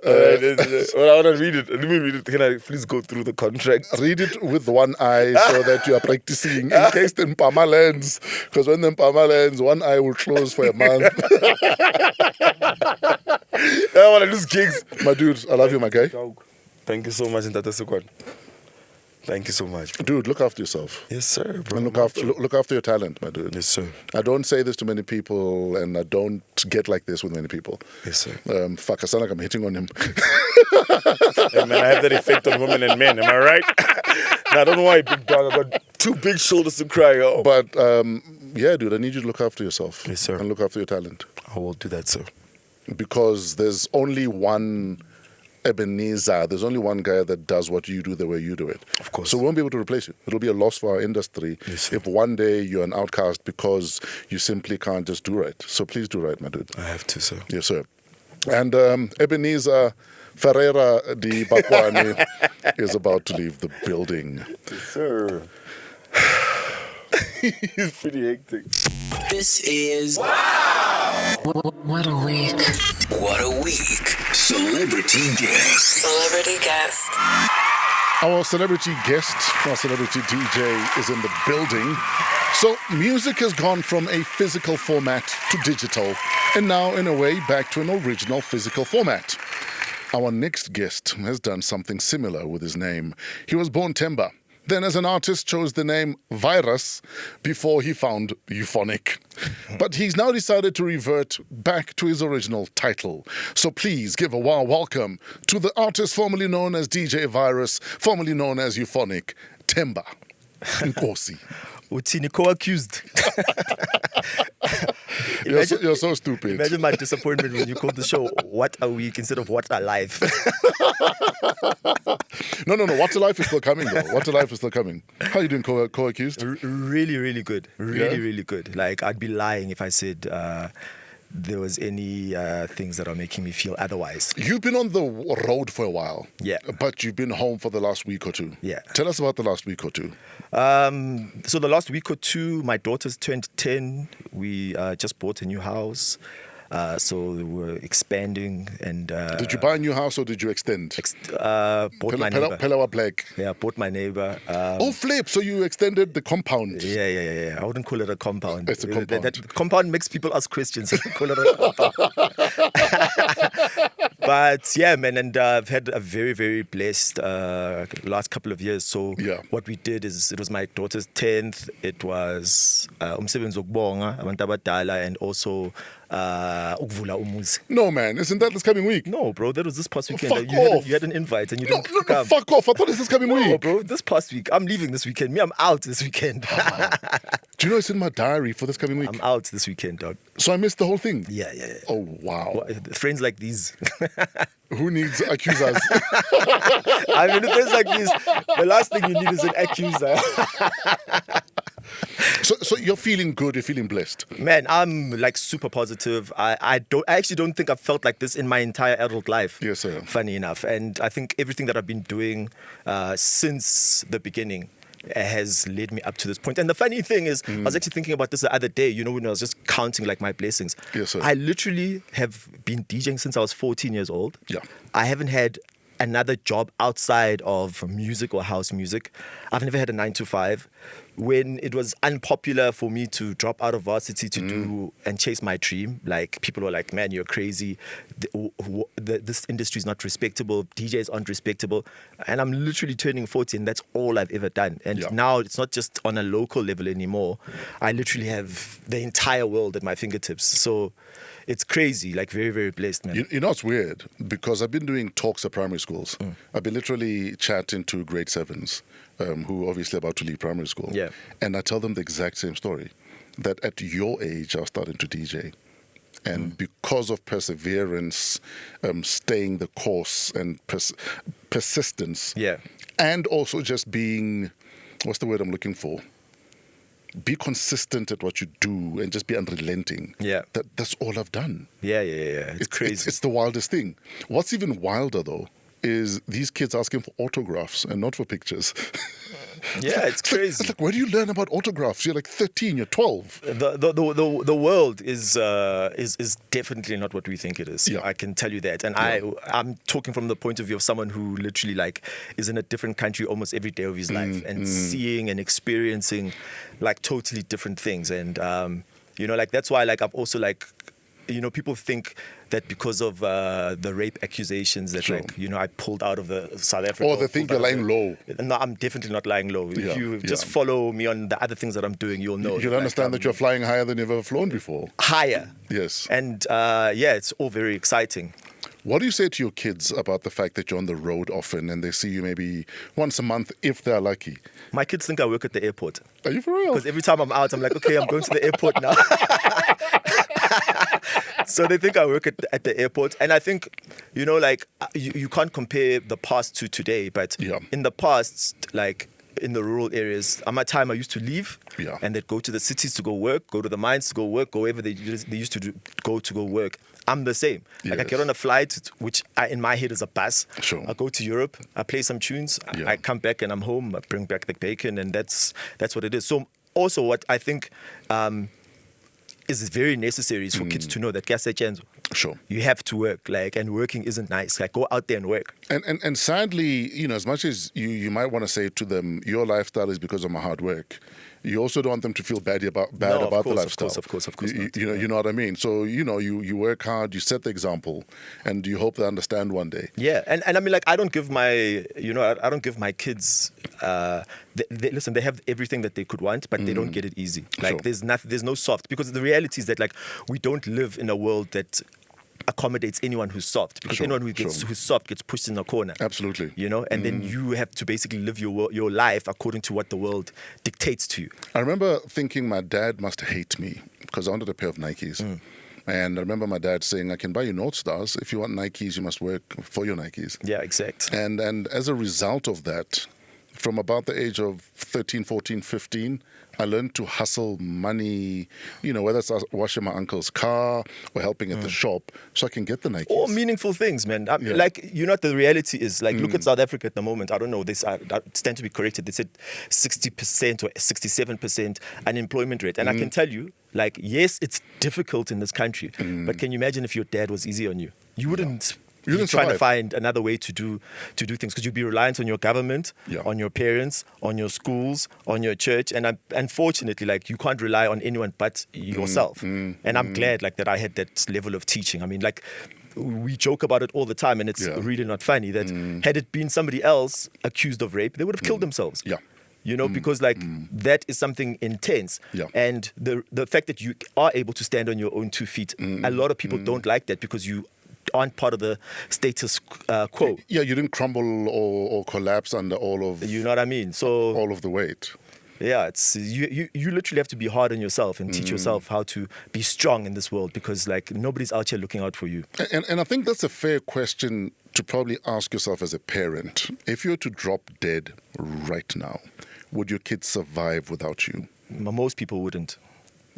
Well, I want to read it. Let me read it. Can I please go through the contract? Read it with one eye so that you are practicing in case the Mpama lands. Because when the Mpama lands, one eye will close for a month. I want to lose gigs. My dude, I love you, my guy. Thank you so much, Ntata Sekwan. Thank you so much. Dude, look after yourself. Yes, sir, bro. And look after your talent, my dude. Yes, sir. I don't say this to many people, and I don't get like this with many people. Yes, sir. Fuck, I sound like I'm hitting on him. Hey, man, I have that effect on women and men. Am I right? Nah, I don't know why, big dog. I got two big shoulders to cry. Oh. But, yeah, dude, I need you to look after yourself. Yes, sir. And look after your talent. I will do that, sir. Because there's only one Ebenhaezer. There's only one guy that does what you do the way you do it. Of course. So we won't be able to replace you. It'll be a loss for our industry if one day you're an outcast because you simply can't just do right. So please do right, my dude. I have to, sir. Yes, sir. And Ebenhaezer Dibakwane is about to leave the building. Yes, sir. He's pretty hectic. This is What a week. What a Week. Celebrity Guest. Celebrity guest. Our celebrity guest, our celebrity DJ is in the building. So music has gone from a physical format to digital, and now in a way back to an original physical format. Our next guest has done something similar with his name. He was born Themba. Then as an artist chose the name Virus before he found Euphonik. But he's now decided to revert back to his original title. So please give a warm welcome to the artist formerly known as DJ Virus, formerly known as Euphonik, Themba Nkosi. Uthini co-accused. You're so stupid. Imagine my disappointment when you called the show What a Week instead of What a Life. No. What a Life is still coming, though. What a Life is still coming. How are you doing, co-accused? Really, really good. Really good. Like, I'd be lying if I said there was any things that are making me feel otherwise. You've been on the road for a while. Yeah. But you've been home for the last week or two. Yeah. Tell us about the last week or two. So the last week or two, my daughter's turned 10. We just bought a new house. So we're expanding and... Did you buy a new house or did you extend? Bought my neighbor. Pelawa Black. Yeah, bought my neighbor. Oh, flip. So you extended the compound. Yeah. I wouldn't call it a compound. It's a compound. That compound makes people ask questions. Call it a compound. But yeah, man, and I've had a very, very blessed last couple of years. So what we did is, it was my daughter's 10th. It was umsebenzi wokubonga abantu abadala and also ukuvula umuzi. No, man, isn't that this coming week? No, bro, that was this past weekend. Fuck You off. had an invite and you No, didn't come. fuck off. I thought it was this coming No, week. bro, this past week. I'm leaving this weekend. Me, I'm out this weekend. Do you know it's in my diary for this coming week? I'm out this weekend, dog. So I missed the whole thing? Yeah. Oh, wow. What, friends like these. Who needs accusers? I mean, friends like this, the last thing you need is an accuser. So you're feeling good, you're feeling blessed. Man, I'm like super positive. I actually don't think I've felt like this in my entire adult life. Yes, sir. Funny enough. And I think everything that I've been doing since the beginning has led me up to this point. And the funny thing is, I was actually thinking about this the other day, when I was just counting like my blessings. Yes, sir. I literally have been DJing since I was 14 years old. Yeah. I haven't had another job outside of music or house music. I've never had a 9 to 5. When it was unpopular for me to drop out of varsity to do and chase my dream, like people were like, man, you're crazy. This industry is not respectable. DJs aren't respectable. And I'm literally turning 40 and that's all I've ever done. And now it's not just on a local level anymore. I literally have the entire world at my fingertips. So it's crazy, like very, very blessed, man. You know, it's weird because I've been doing talks at primary schools. I've been literally chatting to grade 7s who are obviously about to leave primary school. Yeah. And I tell them the exact same story, that at your age, I was starting to DJ. And because of perseverance, staying the course and persistence, and also just being, what's the word I'm looking for? Be consistent at what you do and just be unrelenting. Yeah. That's all I've done. Yeah. It's crazy. It's the wildest thing. What's even wilder, though, is these kids asking for autographs and not for pictures. Yeah, it's crazy. It's like, where do you learn about autographs? You're like 13, you're 12. The world is definitely not what we think it is. Yeah. I can tell you that. And I'm talking from the point of view of someone who literally like is in a different country almost every day of his life and seeing and experiencing like totally different things. And like that's why like I've also like, people think that because of the rape accusations that Sure. like, I pulled out of the South Africa. Or they think you're lying low. No, I'm definitely not lying low. Yeah, If you just yeah. follow me on the other things that I'm doing, you'll know. You'll understand that you're flying higher than you've ever flown before. Higher. Yes. And it's all very exciting. What do you say to your kids about the fact that you're on the road often and they see you maybe once a month if they're lucky? My kids think I work at the airport. Are you for real? Because every time I'm out, I'm like, okay, I'm going to the airport now. So they think I work at the airport. And I think, you can't compare the past to today. But in the past, like in the rural areas, at my time I used to leave and they'd go to the cities to go work, go to the mines to go work, go wherever they used to go to go work. I'm the same. Like I get on a flight, which in my head is a bus. Sure. I go to Europe, I play some tunes, I come back and I'm home, I bring back the bacon, and that's what it is. So also what I think is very necessary is for kids to know that Sure. you have to work, and working isn't nice. Like go out there and work. And sadly, as much as you might want to say to them, your lifestyle is because of my hard work, you also don't want them to feel bad about the lifestyle. Of course. You know what I mean? So, you work hard, you set the example, and you hope they understand one day. Yeah, and I mean, like, I don't give my, I don't give my kids, listen, they have everything that they could want, but they don't get it easy. Like, Sure. there's no soft, because the reality is that, like, we don't live in a world that accommodates anyone who's soft, because Sure, anyone who's soft gets pushed in a corner. Absolutely. And then you have to basically live your life according to what the world dictates to you. I remember thinking my dad must hate me because I wanted a pair of Nikes. And I remember my dad saying, I can buy you North Stars. If you want Nikes, you must work for your Nikes. Yeah, exact. And as a result of that, from about the age of 13, 14, 15, I learned to hustle money, whether it's washing my uncle's car or helping at the shop so I can get the Nikes. All meaningful things, man. Like, the reality is, like, look at South Africa at the moment. I don't know this. I stand to be corrected. They said 60% or 67% unemployment rate. And I can tell you, like, yes, it's difficult in this country. But can you imagine if your dad was easy on you? You wouldn't... You're trying to find another way to do things, because you'd be reliant on your government, on your parents, on your schools, on your church, and unfortunately, like, you can't rely on anyone but yourself. And I'm glad, like, that I had that level of teaching. I mean, like, we joke about it all the time, and it's really not funny that had it been somebody else accused of rape, they would have killed themselves. Because like that is something intense. And the fact that you are able to stand on your own 2 feet, a lot of people don't like that, because you aren't part of the status quo. Yeah, you didn't crumble or collapse under all of... You know what I mean? So all of the weight. Yeah, it's you literally have to be hard on yourself and teach yourself how to be strong in this world, because like nobody's out here looking out for you. And I think that's a fair question to probably ask yourself as a parent. If you were to drop dead right now, would your kids survive without you? Most people wouldn't.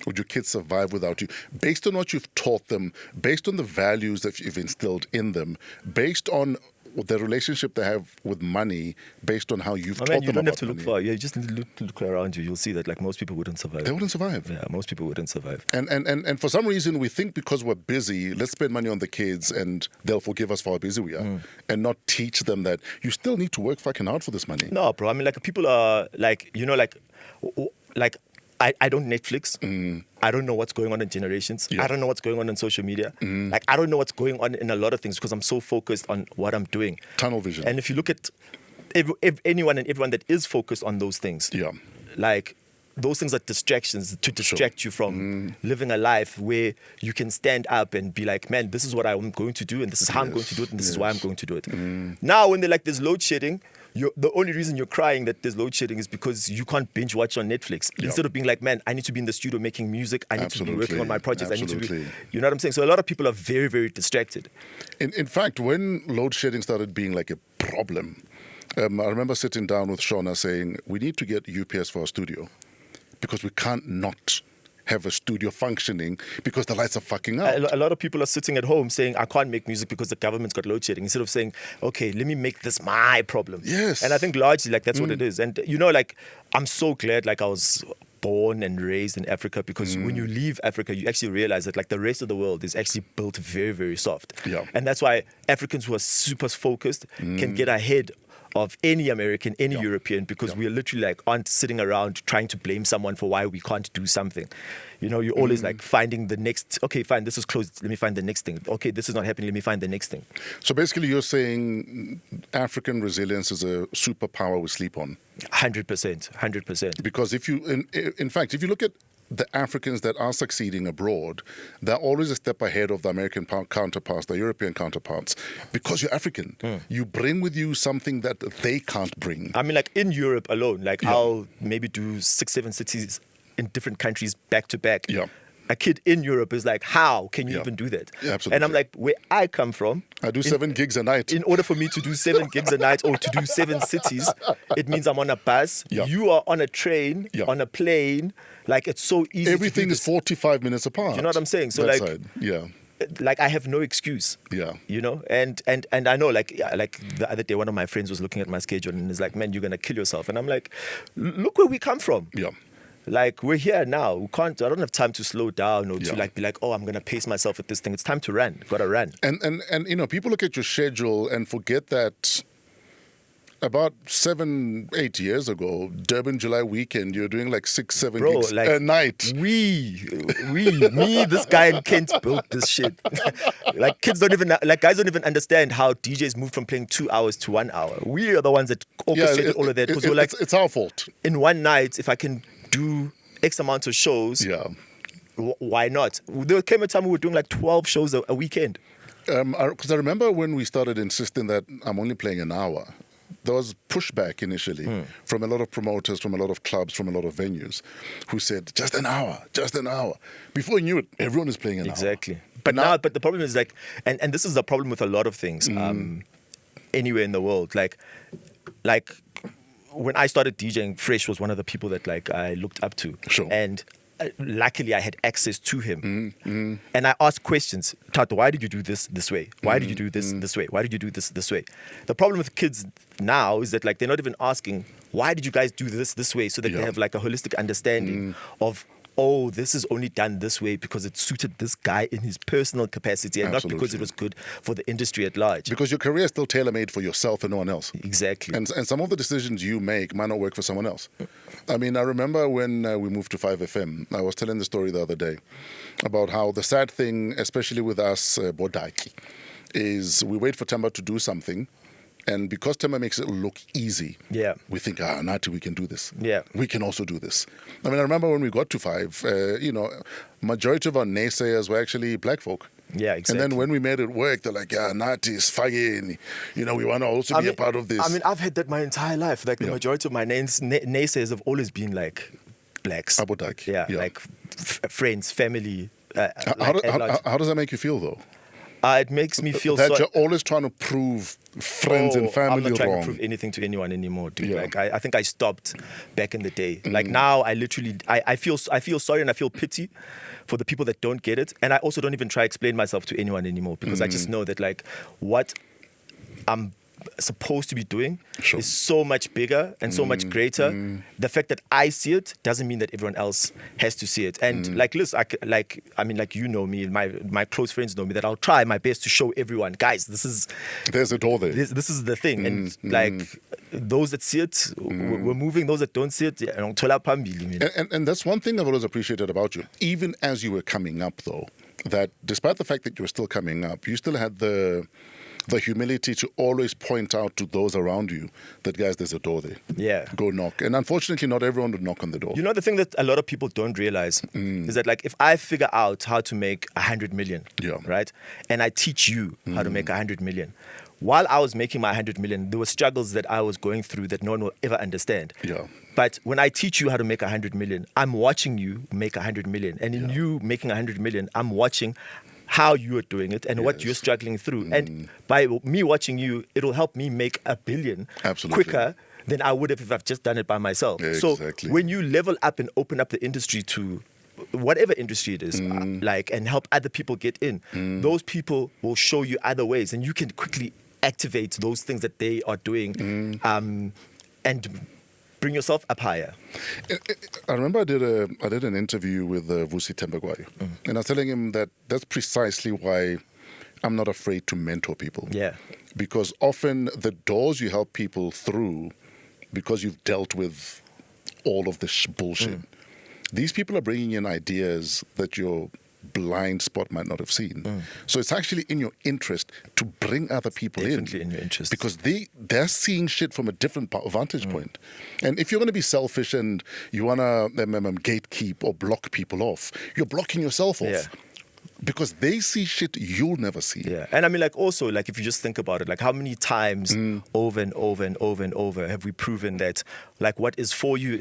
Would your kids survive without you? Based on what you've taught them, based on the values that you've instilled in them, based on the relationship they have with money, based on how you've taught them about money. You don't have to look far. You just need to look around you. You'll see that like most people wouldn't survive. They wouldn't survive. Yeah, most people wouldn't survive. And for some reason, we think because we're busy, let's spend money on the kids and they'll forgive us for how busy we are, and not teach them that you still need to work fucking hard for this money. No, bro. I mean, like people are like, I don't Netflix. I don't know what's going on in Generations. I don't know what's going on in social media. Like, I don't know what's going on in a lot of things because I'm so focused on what I'm doing. Tunnel vision. And if you look at anyone and everyone that is focused on those things, like, those things are distractions to distract you from living a life where you can stand up and be like, man, this is what I'm going to do, and this is how I'm going to do it, and this is why I'm going to do it. Now, when they're like, there's load shedding, the only reason you're crying that there's load shedding is because you can't binge watch on Netflix. Instead of being like, man, I need to be in the studio making music, I need to be working on my projects, I need to be, you know what I'm saying? So a lot of people are very, very distracted. In fact, when load shedding started being like a problem, I remember sitting down with Shona saying, we need to get UPS for our studio, because we can't not have a studio functioning because the lights are fucking out. A lot of people are sitting at home saying, I can't make music because the government's got load shedding, instead of saying, okay, let me make this my problem. Yes. And I think largely like that's what it is. And you know, like, I'm so glad like I was born and raised in Africa, because when you leave Africa, you actually realize that like the rest of the world is actually built very, very soft. Yeah. And that's why Africans who are super focused can get ahead of any American, any European, because we are literally like aren't sitting around trying to blame someone for why we can't do something. You know, you're always like finding the next, okay, fine, this is closed, let me find the next thing. Okay, this is not happening, let me find the next thing. So basically you're saying African resilience is a superpower we sleep on. 100%. Because if you, in fact, if you look at the Africans that are succeeding abroad, they're always a step ahead of the American counterparts, the European counterparts, because you're African. You bring with you something that they can't bring. I mean, like in Europe alone, like I'll maybe do 6-7 cities in different countries back to back. Yeah. A kid in Europe is like, how can you even do that? Yeah, absolutely. And I'm like, where I come from, I do 7 gigs a night. in order for me to do 7 gigs a night or to do 7 cities, it means I'm on a bus. Yeah. You are on a train, on a plane. Like, it's so easy. Everything is 45 minutes apart. You know what I'm saying? So that like, side. Yeah. Like I have no excuse. Yeah. You know, and I know like the other day one of my friends was looking at my schedule and is like, man, you're gonna kill yourself. And I'm like, look where we come from. Yeah. Like, we're here now. I don't have time to slow down or to like be like, oh, I'm gonna pace myself with this thing. It's time to run. Gotta run. And you know, people look at your schedule and forget that about 7-8 years ago, Durban July weekend, you're doing like 6-7 gigs like, a night. Me, this guy in Kent built this shit. Like guys don't even understand how DJs moved from playing 2 hours to 1 hour. We are the ones that orchestrated all of that, because we're like, it's our fault. In one night, if I can do X amount of shows, why not? There came a time we were doing like 12 shows a weekend. Because I remember when we started insisting that I'm only playing an hour, there was pushback initially from a lot of promoters, from a lot of clubs, from a lot of venues who said, just an hour. Before you knew it, everyone is playing an hour. Exactly. But now, the problem is like, and this is the problem with a lot of things anywhere in the world. Like when I started DJing, Fresh was one of the people that like I looked up to. Sure. And luckily I had access to him. And I asked questions. Tato, why did you do this way? Why did you do this way? Why did you do this way? The problem with kids now is that like they're not even asking, why did you guys do this way? So that they have like a holistic understanding of, oh, this is only done this way because it suited this guy in his personal capacity and not because it was good for the industry at large. Because your career is still tailor-made for yourself and no one else. Exactly. And some of the decisions you make might not work for someone else. I mean, I remember when we moved to 5FM, I was telling the story the other day about how the sad thing, especially with us, Bodaki, is we wait for Themba to do something. And because Themba makes it look easy, we think, Nati, we can do this. Yeah. We can also do this. I mean, I remember when we got to 5, majority of our naysayers were actually black folk. Yeah, exactly. And then when we made it work, they're like, Nati is fine. You know, we want to also be a part of this. I mean, I've had that my entire life. Like, the majority of my naysayers have always been like blacks. Abodak. Yeah, like friends, family. How does that make you feel, though? It makes me feel that you're always trying to prove friends and family I'm not trying wrong. to prove anything to anyone anymore, dude. Like I think I stopped back in the day. Like now, I literally I feel sorry and I feel pity for the people that don't get it, and I also don't even try to explain myself to anyone anymore, because I just know that like what I'm supposed to be doing is so much bigger and so much greater. The fact that I see it doesn't mean that everyone else has to see it. And like, listen, you know me, my close friends know me, that I'll try my best to show everyone, guys, there's a door there. This is the thing. And like those that see it, we're moving. Those that don't see it, and that's one thing I've always appreciated about you. Even as you were coming up, though, that despite the fact that you were still coming up, you still had the humility to always point out to those around you that, guys, there's a door there. Yeah. Go knock. And unfortunately, not everyone would knock on the door. You know, the thing that a lot of people don't realize is that, like, if I figure out how to make 100 million, right, and I teach you how to make 100 million, while I was making my 100 million, there were struggles that I was going through that no one will ever understand. Yeah. But when I teach you how to make 100 million, I'm watching you make 100 million. And in you making 100 million, I'm watching how you are doing it and what you're struggling through. And by me watching you, it'll help me make $1 billion quicker than I would have if I've just done it by myself. Yeah, so exactly. when you level up and open up the industry to whatever industry it is, like, and help other people get in. Those people will show you other ways, and you can quickly activate those things that they are doing, and bring yourself up higher. I remember I did an interview with Vusi Themba, and I was telling him that that's precisely why I'm not afraid to mentor people. Yeah. Because often the doors you help people through, because you've dealt with all of this bullshit, these people are bringing in ideas that your blind spot might not have seen. So it's actually in your interest to bring other people Definitely in your interest. because they're seeing shit from a different vantage point. And if you're going to be selfish and you want to gatekeep or block people off, you're blocking yourself off. Yeah. Because they see shit you'll never see. Yeah, and I mean, like, also, like, if you just think about it, like, how many times over and over and over and over have we proven that, like, what is for you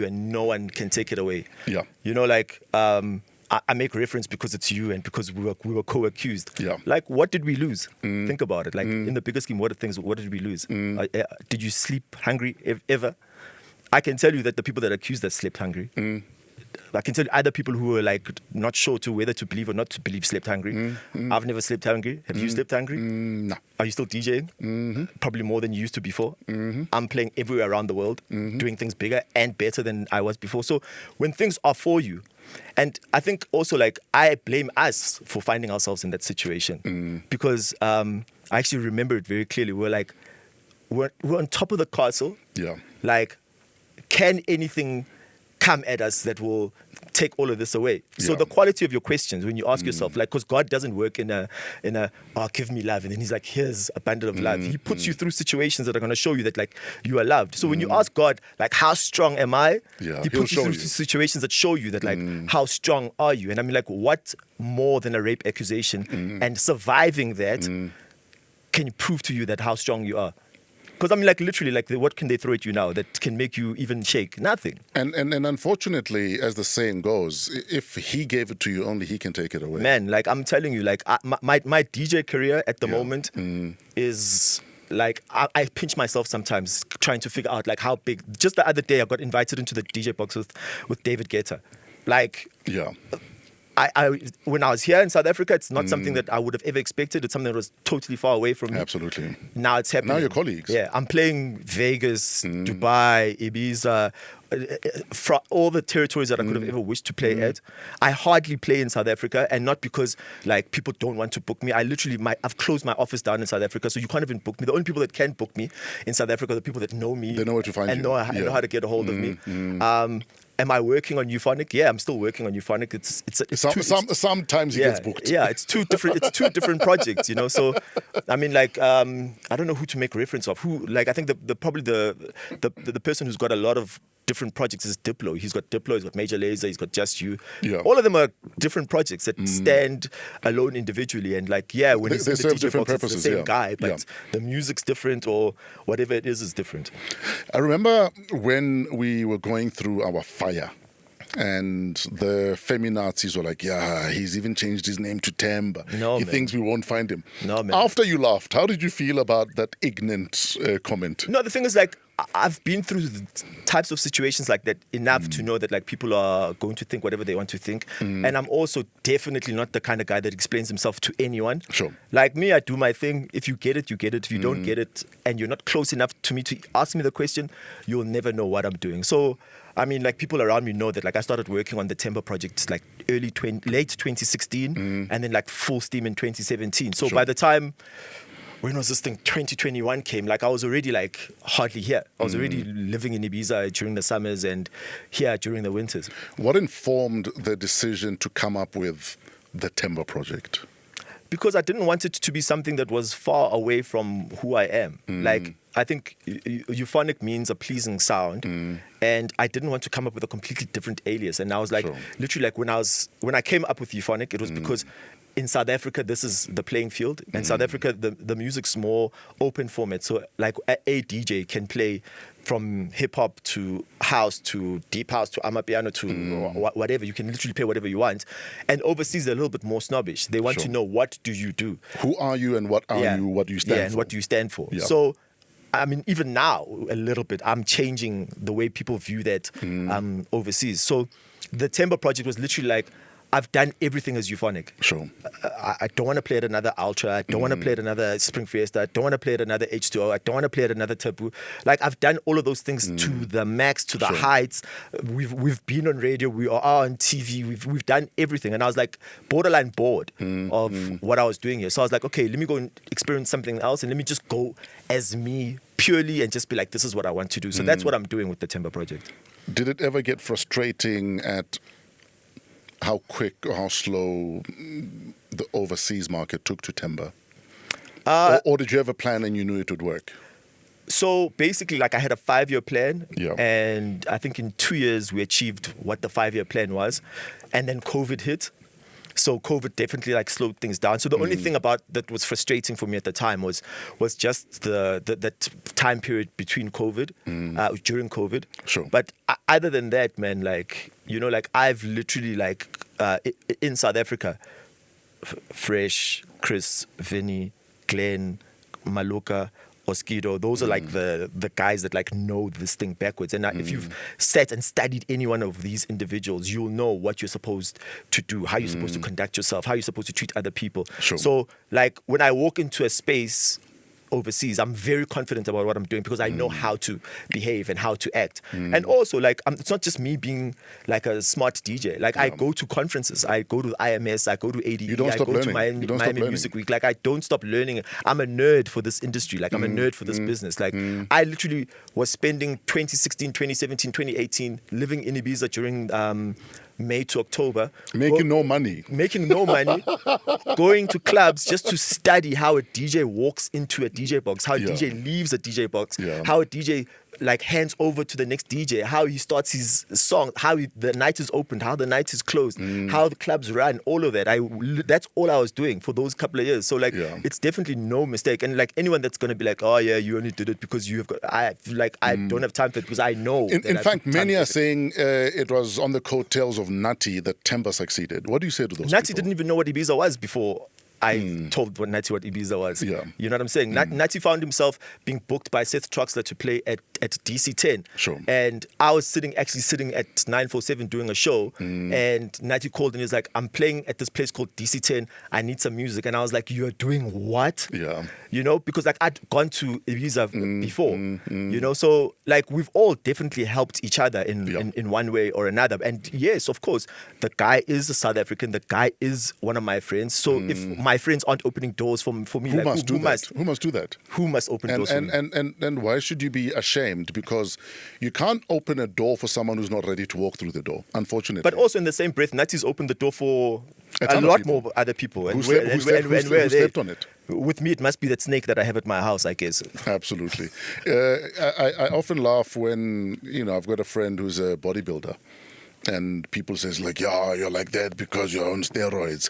and no one can take it away? Yeah. You know, like, I make reference because it's you and because we were co-accused. Yeah. Like, what did we lose? Think about it. Like, in the bigger scheme, what did we lose? Did you sleep hungry ever? I can tell you that the people that accused us slept hungry. I can tell you other people who were like not sure to whether to believe or not to believe slept hungry. I've never slept hungry. Have you slept hungry? No. Are you still DJing? Probably more than you used to before. I'm playing everywhere around the world, doing things bigger and better than I was before. So when things are for you, and I think also, like, I blame us for finding ourselves in that situation because I actually remember it very clearly. We're on top of the castle. Yeah. Like, can anything come at us that will take all of this away? So Yeah. the quality of your questions when you ask yourself, like, because God doesn't work in a give me love, and then he's like, here's a bundle of love. He puts you through situations that are going to show you that, like, you are loved. So when you ask God, like, how strong am I? Yeah, He he'll puts you show through you. situations that show you that, like, how strong are you? And I mean, like, what more than a rape accusation and surviving that can you prove to you that how strong you are? Because I mean, like, literally, like, what can they throw at you now that can make you even shake? Nothing. And unfortunately, as the saying goes, if he gave it to you, only he can take it away. Man, like, I'm telling you, like, my DJ career at the moment is, like, I pinch myself sometimes trying to figure out, like, how big. Just the other day, I got invited into the DJ box with David Guetta. Like, Yeah. I when I was here in South Africa, it's not something that I would have ever expected. It's something that was totally far away from me. Absolutely. Now it's happening. Now you're colleagues. Yeah, I'm playing Vegas, Dubai, Ibiza, all the territories that I could have ever wished to play at. I hardly play in South Africa, and not because, like, people don't want to book me. I've closed my office down in South Africa, so you can't even book me. The only people that can book me in South Africa are the people that know me. They know where to find and you. know how to get a hold of me. Am I working on Euphonik? Yeah, I'm still working on Euphonik. Sometimes he gets booked. Yeah, it's two different projects, you know. So, I mean, like, I don't know who to make reference of. I think probably the person who's got a lot of different projects is Diplo. He's got Diplo, he's got Major Lazer, he's got Just You. Yeah. All of them are different projects that stand alone individually. And, like, yeah, when They he's in the serve DJ different box, it's purposes, the same yeah. guy, but Yeah. the music's different, or whatever it is different. I remember when we were going through our fire, and the feminazis were like, yeah, he's even changed his name to Themba. No, he man. thinks we won't find him. No, man. After you laughed, how did you feel about that ignorant comment? No, the thing is, like, I've been through the types of situations like that enough to know that, like, people are going to think whatever they want to think. And I'm also definitely not the kind of guy that explains himself to anyone. Sure. Like me, I do my thing. If you get it, you get it. If you don't get it, and you're not close enough to me to ask me the question, you'll never know what I'm doing. So, I mean, like, people around me know that, like, I started working on the Themba project, like, late 2016, and then, like, full steam in 2017. So by the time, when was this thing, 2021 came, like, I was already, like, hardly here. I was already living in Ibiza during the summers and here during the winters. What informed the decision to come up with the Themba project? Because I didn't want it to be something that was far away from who I am. Like, I think Euphonik means a pleasing sound, and I didn't want to come up with a completely different alias. And I was like, Sure. literally, like, when I came up with Euphonik, it was because in South Africa, this is the playing field. In South Africa, the music's more open format. So, like, a DJ can play from hip hop to house to deep house to amapiano to whatever. You can literally play whatever you want. And overseas, they're a little bit more snobbish. They want to Sure. know, what do you do? Who are you and what are you? What do you stand Yeah, for? and what do you stand for? Yeah. So, I mean, even now, a little bit, I'm changing the way people view that overseas. So, the Themba project was literally like, I've done everything as Euphonik. Sure. I don't want to play at another Ultra. I don't want to play at another Spring Fiesta. I don't want to play at another H2O. I don't want to play at another Taboo. Like, I've done all of those things to the max, to the heights. We've been on radio. We are on TV. We've done everything. And I was like borderline bored of what I was doing here. So I was like, okay, let me go and experience something else, and let me just go as me purely and just be like, this is what I want to do. So that's what I'm doing with the Themba project. Did it ever get frustrating at how quick or how slow the overseas market took to Themba? Or did you have a plan and you knew it would work? So basically, like, I had a 5-year plan, Yeah. and I think in 2 years we achieved what the 5-year plan was, and then COVID hit. So COVID definitely like slowed things down. So the only thing about that was frustrating for me at the time was just the time period between COVID, during COVID. Sure. But other than that, man, like, you know, like, I've literally like in South Africa, Fresh, Chris, Vinny, Glenn, Maluka, Oskido, those are like the guys that like know this thing backwards. And if you've sat and studied any one of these individuals, you'll know what you're supposed to do, how you're supposed to conduct yourself, how you're supposed to treat other people. Sure. So like when I walk into a space overseas, I'm very confident about what I'm doing because I know how to behave and how to act. And also, like, it's not just me being like a smart DJ. Like, I go to conferences, I go to IMS, I go to ADE, don't I stop go learning. to Miami Music Week. Like, I don't stop learning. I'm a nerd for this industry. Like, I'm a nerd for this business. Like, I literally was spending 2016, 2017, 2018 living in Ibiza during May to October. Making no money. Making no money, going to clubs just to study how a DJ walks into a DJ box, how a DJ leaves a DJ box, how a DJ like hands over to the next DJ, how he starts his song, how the night is opened, how the night is closed, how the clubs run, all of that. That's all I was doing for those couple of years. So like, it's definitely no mistake. And like anyone that's going to be like, oh yeah, you only did it because you have got, I don't have time for it because I know. In fact, many are saying it was on the coattails of Nutty that Themba succeeded. What do you say to those Nutty people? didn't even know what Ibiza was before I told Nutty what Ibiza was. Yeah. You know what I'm saying? Nutty found himself being booked by Seth Troxler to play at DC10. Sure. And I was sitting at 947 doing a show, and Nutty called and he was like, I'm playing at this place called DC10. I need some music. And I was like, you're doing what? Yeah. You know, because like I'd gone to Ibiza before, you know, so like we've all definitely helped each other in one way or another. And yes, of course, the guy is a South African. The guy is one of my friends. So if my friends aren't opening doors for me, Who like, must do who that? must Who must do that? Who must open doors for me? And why should you be ashamed? Because you can't open a door for someone who's not ready to walk through the door, unfortunately. But also in the same breath, Nutty's opened the door for A a ton of lot people. more other people. Who And stepped on it? With me, it must be that snake that I have at my house, I guess. Absolutely. I often laugh when, I've got a friend who's a bodybuilder and people says like, yeah, you're like that because you're on steroids.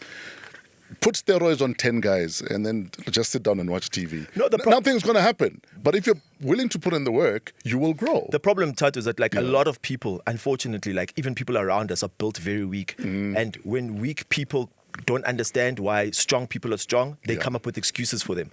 Put steroids on 10 guys and then just sit down and watch TV. No, nothing's going to happen. But if you're willing to put in the work, you will grow. The problem, Tato, is that like a lot of people, unfortunately, like even people around us are built very weak. And when weak people don't understand why strong people are strong, they come up with excuses for them.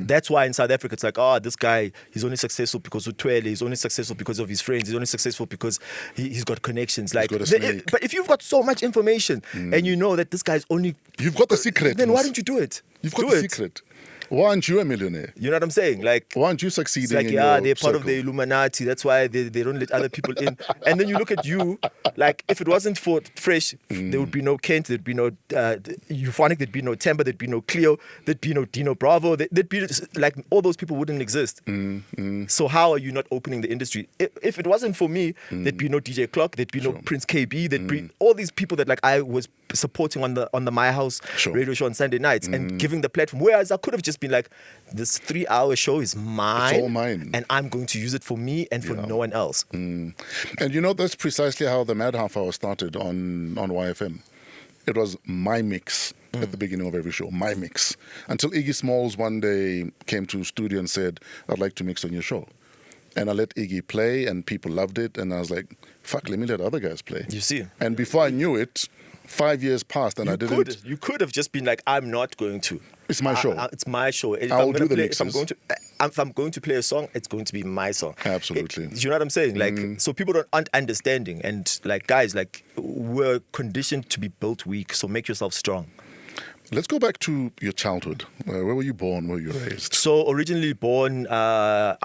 That's why in South Africa, it's like, this guy, he's only successful because of Twele, he's only successful because of his friends, he's only successful because he's got connections. Like, got a snake. but if you've got so much information and you know that this guy's only... You've got the secret. Then why don't you do it? You've got Do the it. secret. Why aren't you a millionaire? You know what I'm saying? Like, Why aren't you succeeding it's like, in yeah, your they're part of circle? the Illuminati. That's why they don't let other people in. And then you look at you, like, if it wasn't for Fresh, there would be no Kent, there'd be no Euphonik, there'd be no Themba, there'd be no Cleo, there'd be no Dino Bravo. There'd be, like, all those people wouldn't exist. So how are you not opening the industry? If it wasn't for me, there'd be no DJ Clock, there'd be no Prince KB, there'd be all these people that, like, I was supporting on the My House radio show on Sunday nights and giving the platform. Whereas I could have just been like, this 3-hour show is mine. It's all mine. And I'm going to use it for me and for no one else. And that's precisely how the Mad Half Hour started on YFM. It was my mix at the beginning of every show, my mix. Until Iggy Smalls one day came to studio and said, I'd like to mix on your show. And I let Iggy play and people loved it. And I was like, fuck, let me let other guys play. You see? And before I knew it, 5 years passed and I didn't. You could have just been like, I'm not going to. It's my show. It's my show. If I'll I'm gonna do the play, if I'm mixes. going to, if I'm going to play a song, it's going to be my song. Absolutely. You know what I'm saying? Like, so people aren't understanding, and like, guys, like, we're conditioned to be built weak. So make yourself strong. Let's go back to your childhood. Where were you born? Where were you raised? So originally born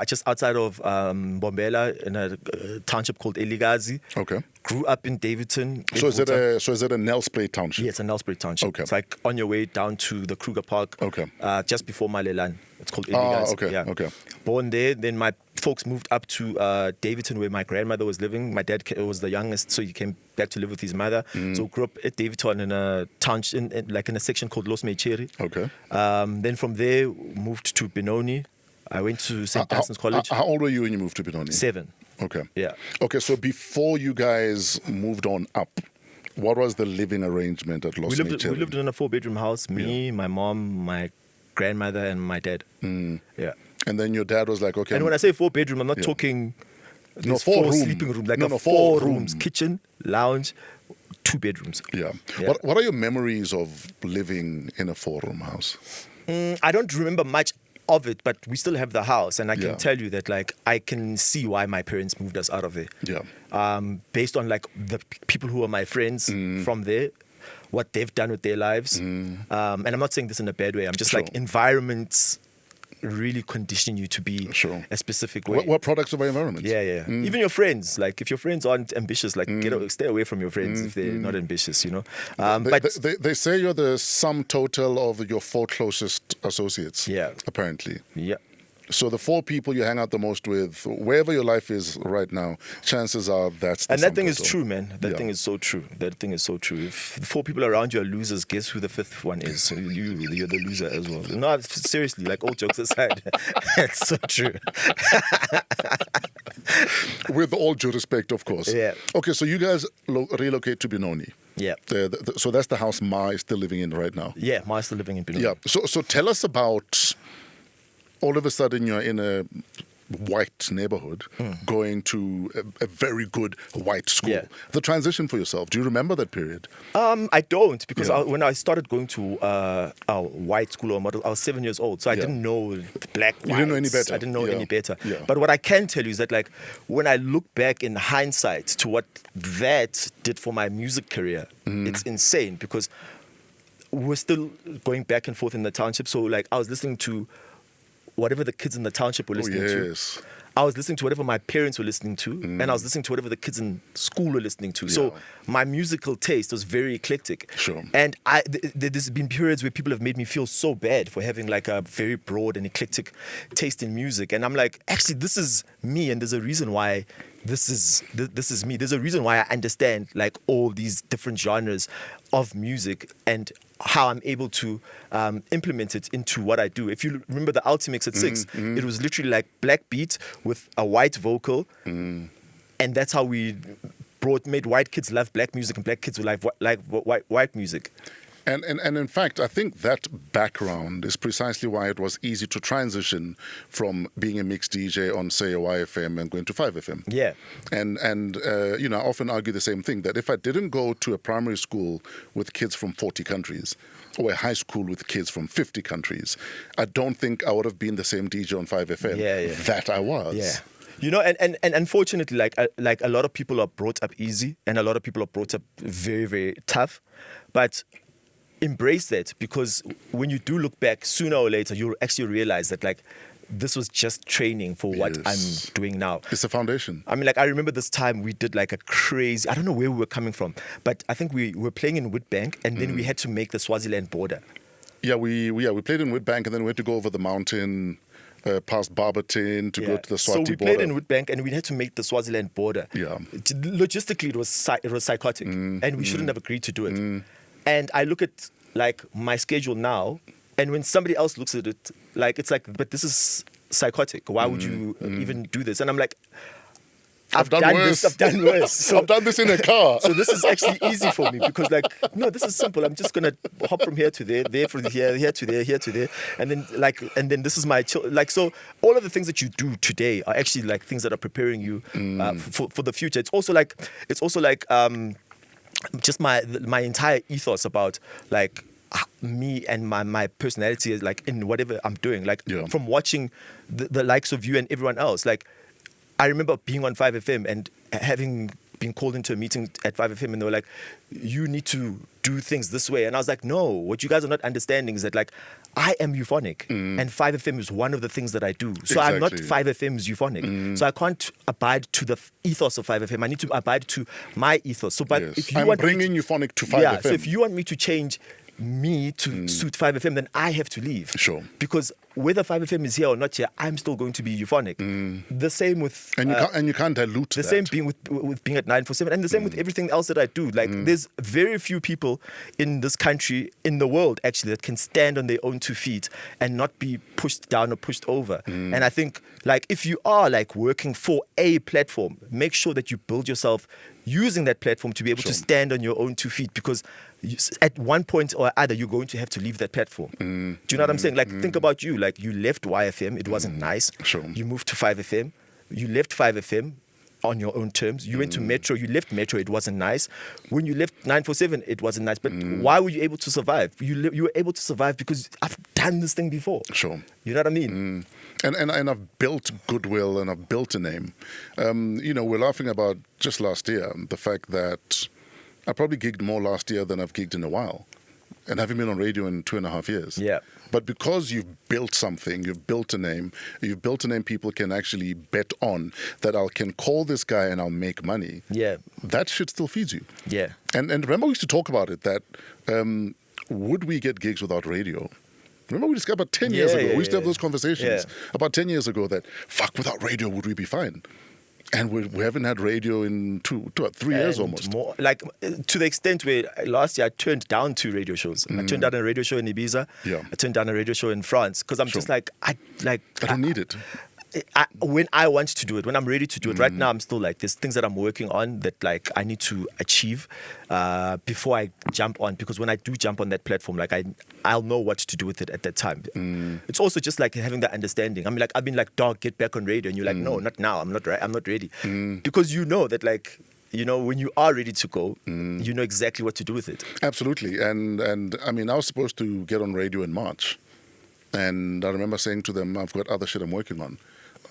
just outside of Bombela in a township called Eligazi. Okay. Grew up in Davidson. So is it a Nelspruit township? Yeah, it's a Nelspruit township. Okay. It's like on your way down to the Kruger Park. Okay. Just before Malelan. It's called Eligazi. Okay. Yeah. Okay. Born there. Then my folks moved up to Davidson, where my grandmother was living. My dad was the youngest, so he came back to live with his mother. So grew up at Davidson in a township, in a section called Los Mecheri. Okay. Then from there moved to Benoni. I went to St. Dunstan's College. How old were you when you moved to Benoni? 7. Okay. Yeah. Okay, so before you guys moved on up, what was the living arrangement at Los We Mecheri? lived in a 4-bedroom house. Me, my mom, my grandmother, and my dad. Yeah. And then your dad was like, okay. And when I say 4-bedroom, I'm not talking. There's 4 room. sleeping rooms, like four 4 rooms, kitchen, lounge, 2 bedrooms. Yeah. Yeah. What are your memories of living in a 4-room house? I don't remember much of it, but we still have the house, and I can Yeah. tell you that, like, I can see why my parents moved us out of there. Yeah. Based on like the people who are my friends from there, what they've done with their lives, and I'm not saying this in a bad way. I'm just like, environments really condition you to be a specific way. What products of our environment? Yeah. Even your friends, like if your friends aren't ambitious, like stay away from your friends if they're not ambitious, you know. They say you're the sum total of your 4 closest associates. Yeah. Apparently. Yeah. So the 4 people you hang out the most with, wherever your life is right now, chances are that's the And that sum thing is total. true, man. That thing is so true. That thing is so true. If the 4 people around you are losers, guess who the 5th one is? You're the loser as well. No, seriously, like, all jokes aside, it's so true. With all due respect, of course. Yeah. Okay, so you guys relocate to Benoni. Yeah. So that's the house Ma is still living in right now. Yeah, Ma's still living in Benoni. Yeah. So tell us about, all of a sudden you're in a white neighborhood going to a very good white school. Yeah. The transition for yourself, do you remember that period? I don't, because Yeah. when I started going to a white school or model, I was 7 years old, so I didn't know black, white. You didn't know any better. I didn't know Yeah. any better. Yeah. But what I can tell you is that, like, when I look back in hindsight to what that did for my music career, it's insane, because we're still going back and forth in the township. So, like, I was listening to whatever the kids in the township were listening to. Yes. I was listening to whatever my parents were listening to, and I was listening to whatever the kids in school were listening to. So my musical taste was very eclectic. Sure. And there's been periods where people have made me feel so bad for having like a very broad and eclectic taste in music. And I'm like, actually, this is me, and there's a reason why this is me. There's a reason why I understand like all these different genres of music and how I'm able to implement it into what I do. If you remember the Ultimix at 6, it was literally like black beat with a white vocal, and that's how we made white kids love black music and black kids would like white music. And in fact, I think that background is precisely why it was easy to transition from being a mixed DJ on, say, a YFM and going to 5FM. Yeah. And I often argue the same thing, that if I didn't go to a primary school with kids from 40 countries or a high school with kids from 50 countries, I don't think I would have been the same DJ on 5FM that I was. Yeah. You know, and unfortunately, like a lot of people are brought up easy, and a lot of people are brought up very, very tough. But embrace that, because when you do look back, sooner or later, you'll actually realize that like this was just training for what I'm doing now. It's a foundation. I mean, like, I remember this time we did like a crazy, I don't know where we were coming from, but I think we were playing in Witbank, and then we had to make the Swaziland border. Yeah, we played in Witbank, and then we had to go over the mountain, past Barberton to go to the Swati border. So we border. played in Witbank, and we had to make the Swaziland border. Yeah. Logistically, it was psychotic, and we shouldn't have agreed to do it. And I look at like my schedule now, and when somebody else looks at it, like it's like, but this is psychotic. Why would you even do this? And I'm like, I've done worse. this. I've done worse. So, I've done this in a car. So this is actually easy for me, because like, no, this is simple. I'm just gonna hop from here to there from here to there, and then this is my so all of the things that you do today are actually like things that are preparing you for the future. It's also like just my entire ethos about like me and my personality is like in whatever I'm doing. Like Yeah. from watching the likes of you and everyone else. Like I remember being on 5FM and having been called into a meeting at 5FM and they were like, you need to do things this way. And I was like, no, what you guys are not understanding is that like I am Euphonik and 5FM is one of the things that I do. So I'm not Exactly. 5FM's Euphonik. So I can't abide to the ethos of 5FM. I need to abide to my ethos. So but Yes. if you I'm want me bringing Euphonik to 5FM. yeah, so if you want me to change me to suit 5FM, then I have to leave. Sure. Because whether 5FM is here or not here, I'm still going to be Euphonik. The same with And you can't dilute the that. same being with being at 947, and the same with everything else that I do. Like there's very few people in this country, in the world actually, that can stand on their own 2 feet and not be pushed down or pushed over. And I think like if you are like working for a platform, make sure that you build yourself using that platform to be able to stand on your own 2 feet, because at one point or other you're going to have to leave that platform. Do you know what I'm saying? Like think about you. Like you left YFM, it wasn't nice. Sure. You moved to 5FM. You left 5FM on your own terms. You went to Metro. You left Metro. It wasn't nice. When you left 947, it wasn't nice. But why were you able to survive? You were able to survive because I've done this thing before. Sure. You know what I mean? And I've built goodwill and I've built a name. We're laughing about just last year the fact that I probably gigged more last year than I've gigged in a while, and haven't been on radio in 2.5 years. Yeah. But because you've built something, you've built a name people can actually bet on that I can call this guy and I'll make money. Yeah. That shit still feeds you. Yeah. And remember we used to talk about it, that would we get gigs without radio? Remember we discussed about 10 years ago, we used to have those conversations about 10 years ago that, fuck, without radio, would we be fine? And we haven't had radio in 3 years almost. More, like to the extent where last year I turned down 2 radio shows. I turned down a radio show in Ibiza. Yeah. I turned down a radio show in France because I'm just like I don't need it. when I want to do it, when I'm ready to do it. Right now, I'm still like, there's things that I'm working on that like I need to achieve before I jump on. Because when I do jump on that platform, like I'll know what to do with it at that time. It's also just like having that understanding. I mean, like I've been like, dog, get back on radio, and you're like, no, not now. I'm not ready. Because you know that like, when you are ready to go, you know exactly what to do with it. Absolutely. And I mean, I was supposed to get on radio in March. And I remember saying to them, I've got other shit I'm working on.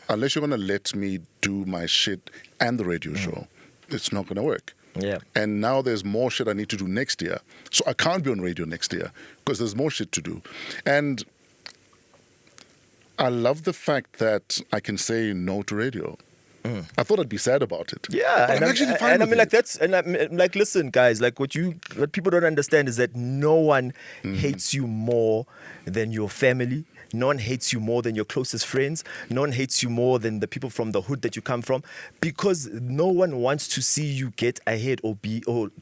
Unless you're going to let me do my shit and the radio show, it's not going to work. Yeah. And now there's more shit I need to do next year. So I can't be on radio next year because there's more shit to do. And I love the fact that I can say no to radio. I thought I'd be sad about it. Yeah, but I'm actually fine and I with mean, like it. I'm like, listen, guys, like what people don't understand is that no one hates you more than your family. No one hates you more than your closest friends. No one hates you more than the people from the hood that you come from, because no one wants to see you get ahead or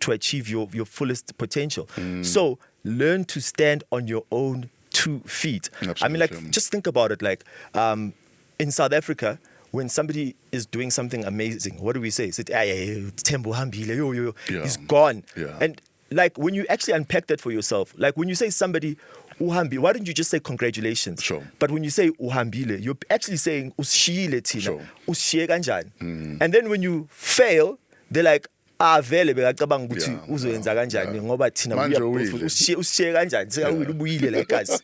to achieve your fullest potential. So learn to stand on your own 2 feet. Absolutely. I mean, like, just think about it. Like, in South Africa, when somebody is doing something amazing, what do we say? Themba uhambile, yo, he's gone. Yeah. And like when you actually unpack that for yourself, like when you say somebody uhambi, why don't you just say congratulations? Sure. But when you say uhambile, you're actually saying usishiyile thina, Sure. usishiye kanjani. And then when you fail, they're like, vele bekacabanga ukuthi Yeah, uzoyenza kanjani ngoba thina Manje usishiye kanjani sekawile ubuyile like us.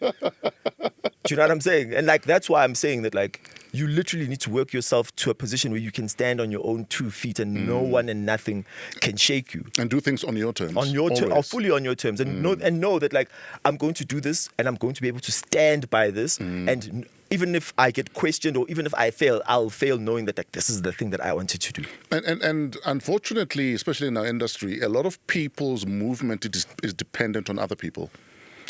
Do you know what I'm saying? And like that's why I'm saying that like you literally need to work yourself to a position where you can stand on your own 2 feet and no one and nothing can shake you. And do things on your terms. On your terms, or always. fully on your terms, and know that like I'm going to do this and I'm going to be able to stand by this. And even if I get questioned or even if I fail, I'll fail knowing that like this is the thing that I wanted to do. And unfortunately, especially in our industry, a lot of people's movement is dependent on other people.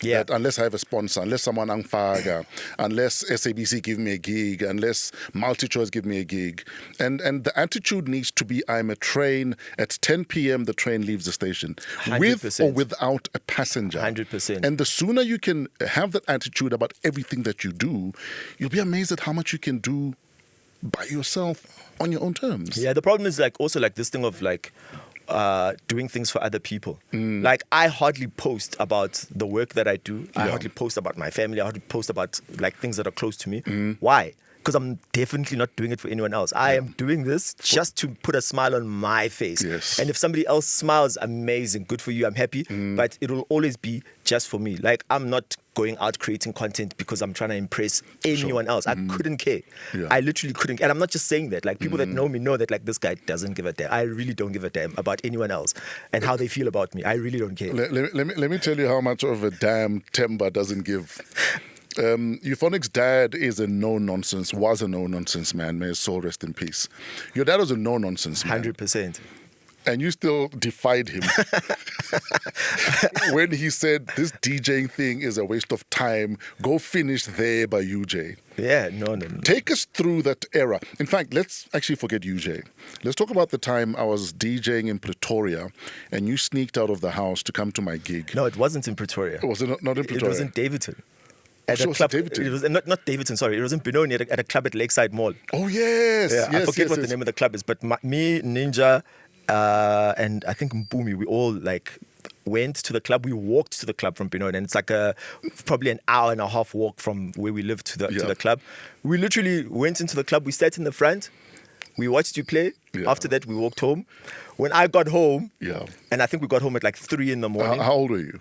Yeah. That unless I have a sponsor, unless someone angfaga, unless SABC give me a gig, unless MultiChoice give me a gig. And the attitude needs to be, I'm a train, at 10 p.m. the train leaves the station. 100%. With or without a passenger. 100%. And the sooner you can have that attitude about everything that you do, you'll be amazed at how much you can do by yourself on your own terms. Yeah, the problem is like also like this thing of like doing things for other people. Like I hardly post about the work that I do. I hardly post about my family. I hardly post about like things that are close to me. Why? because I'm definitely not doing it for anyone else. I am doing this just to put a smile on my face. Yes. And if somebody else smiles, amazing, good for you, I'm happy. But it will always be just for me. Like, I'm not going out creating content because I'm trying to impress anyone else. I couldn't care. Yeah. I literally couldn't. And I'm not just saying that. Like, people that know me know that, like, this guy doesn't give a damn. I really don't give a damn about anyone else and how they feel about me. I really don't care. Let me tell you how much of a damn Themba doesn't give. Euphonik's dad is a was a no-nonsense man. May his soul rest in peace. Your dad was a no-nonsense man. 100%. And you still defied him when he said, this DJing thing is a waste of time. Go finish there by UJ. Yeah, no. Take us through that era. In fact, let's actually forget UJ. Let's talk about the time I was DJing in Pretoria and you sneaked out of the house to come to my gig. No, it wasn't in Pretoria. Was it not in Pretoria? It was in Davidson. At So a was it club, Davidson? it was not Davidson, sorry. It was in Benoni at a club at Lakeside Mall. Oh, yes. Yeah, yes I forget yes, what yes. the name of the club is, but me, Ninja, and I think Mpumi, we all like went to the club. We walked to the club from Benoni, and it's like probably an hour and a half walk from where we lived to the club. We literally went into the club. We sat in the front. We watched you play. Yeah. After that, we walked home. When I got home, Yeah. and I think we got home at like 3 in the morning. How old were you?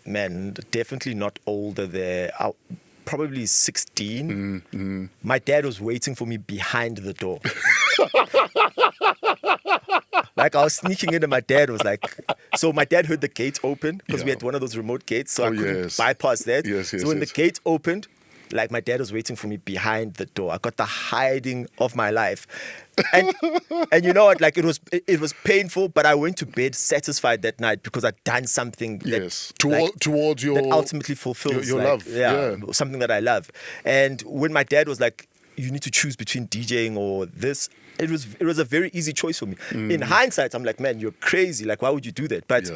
Man, definitely not older there. Probably 16. My dad was waiting for me behind the door. Like, I was sneaking in and my dad was like... So my dad heard the gate open because we had one of those remote gates, so I couldn't bypass that. So when the gate opened, like, my dad was waiting for me behind the door. I got the hiding of my life. And you know what? Like, it was painful, but I went to bed satisfied that night because I'd done something that, towards your... that ultimately fulfills your like, love. Yeah. Something that I love. And when my dad was like, you need to choose between DJing or this, it was a very easy choice for me. In hindsight, I'm like, man, you're crazy. Like, why would you do that? But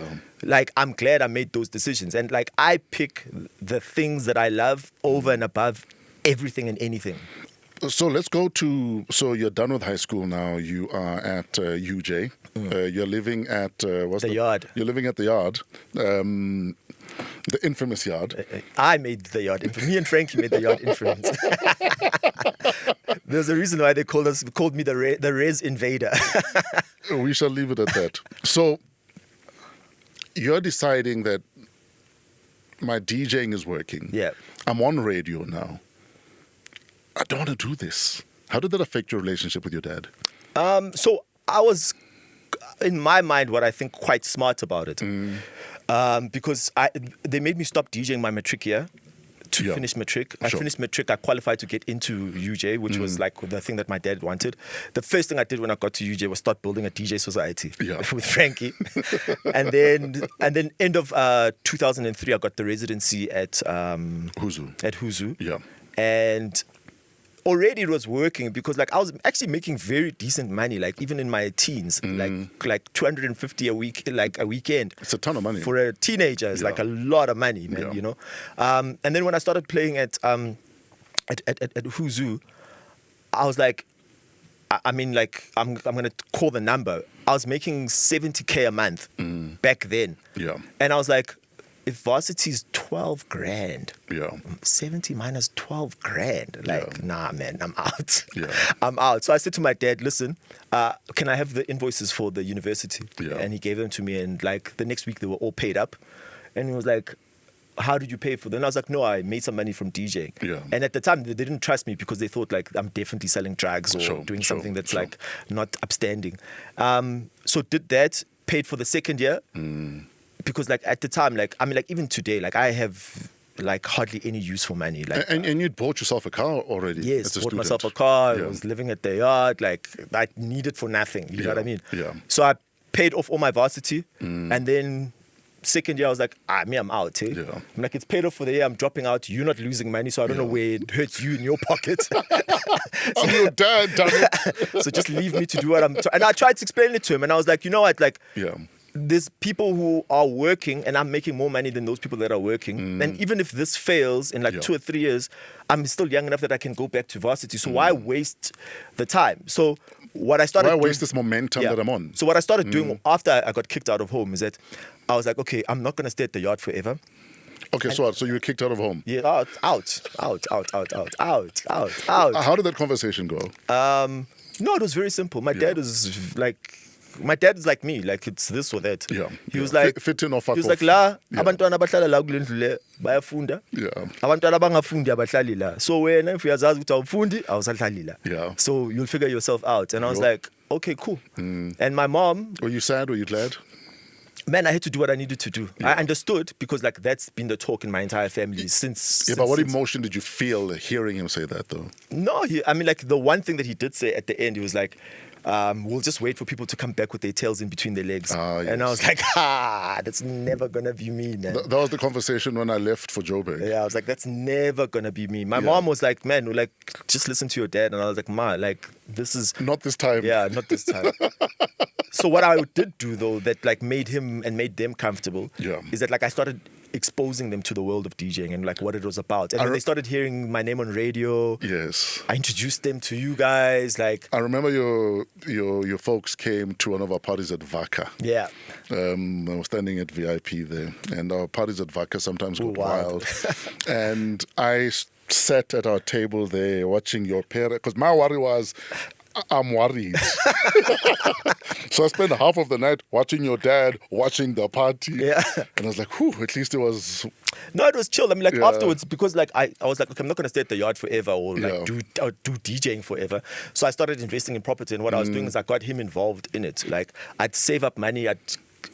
like, I'm glad I made those decisions. And like, I pick the things that I love over and above everything and anything. So let's go to... So you're done with high school now. You are at UJ. You're living at... The Yard. You're living at the Yard. The infamous Yard. I made the Yard infamous. Me and Frankie made the Yard infamous. There's a reason why they called me the Res Invader. We shall leave it at that. So you're deciding that my DJing is working. Yeah. I'm on radio now. I don't want to do this. How did that affect your relationship with your dad? So I was, in my mind, what I think quite smart about it. Because they made me stop DJing my matric year to finish matric. I finished matric. I qualified to get into UJ, which was like the thing that my dad wanted. The first thing I did when I got to UJ was start building a DJ society with Frankie. and then end of 2003, I got the residency at Huzu. Yeah. And already it was working because like I was actually making very decent money, like even in my teens, like 250 a week, like a weekend. It's a ton of money for a teenager. It's like a lot of money, man. You know. And then when I started playing at Huzu, I was like, I mean, like I'm gonna call the number. I was making 70K a month back then. Yeah. And I was like, if varsity's 12 grand, 70 minus 12 grand, like, nah, man, I'm out. I'm out. So I said to my dad, listen, can I have the invoices for the university? And he gave them to me, and like the next week they were all paid up. And he was like, how did you pay for them? And I was like, no, I made some money from DJing. And at the time, they didn't trust me because they thought like I'm definitely selling drugs or doing something that's like not upstanding. So did that, paid for the second year. Because like at the time, like I mean, like even today, like I have like hardly any use for money. Like and you'd bought yourself a car already. Yes, bought myself a car. I was living at the Yard. Like I needed for nothing. You know what I mean? So I paid off all my varsity, and then second year I was like, I'm out. I'm like, it's paid off for the year. I'm dropping out. You're not losing money, so I don't know where it hurts you in your pocket. I'm your dad, damn it. So just leave me to do what I'm. And I tried to explain it to him, and I was like, you know what, like. There's people who are working and I'm making more money than those people that are working. And even if this fails in like 2 or 3 years, I'm still young enough that I can go back to varsity. So why waste the time? So what I started Why waste this momentum that I'm on? So what I started doing after I got kicked out of home is that I was like, okay, I'm not going to stay at the Yard forever. Okay, so what? So you were kicked out of home. Yeah, out. How did that conversation go? No, it was very simple. My dad was like me, like it's this or that. Yeah. He was like, fit in or fuck he was off. like, la, Yeah. abantwana abahlala la kulendlu le bayafunda. Yeah. Abantwana abangafundi abahlali la. So wena if uyazazi ukuthi awufundi, awusahlali la. Yeah. So you'll figure yourself out. And I was like, okay, cool. And my mom, Were you sad? Were you glad? man, I had to do what I needed to do. I understood because like that's been the talk in my entire family since. Yeah, but what emotion did you feel hearing him say that, though? No, I mean, like the one thing that he did say at the end, he was like, we'll just wait for people to come back with their tails in between their legs. And I was like, that's never gonna be me, man. That was the conversation when I left for Joburg. Yeah, I was like, that's never gonna be me. My mom was like, man, like, just listen to your dad. And I was like, ma, like, this is... Not this time. Yeah, not this time. So what I did do, though, that like made him and made them comfortable is that like I started exposing them to the world of DJing and like what it was about. And when they started hearing my name on radio, yes, I introduced them to you guys. Like I remember your folks came to one of our parties at Vaka. Yeah. I was standing at VIP there, and our parties at Vaka sometimes go wild. And I sat at our table there watching your parents, because my worry was, I'm worried. So I spent half of the night watching your dad, watching the party. Yeah. And I was like, whew, at least it was... No, it was chill. I mean, like afterwards, because like I was like, okay, I'm not going to stay at the yard forever or like do DJing forever. So I started investing in property. And what I was doing is I got him involved in it. Like I'd save up money. I'd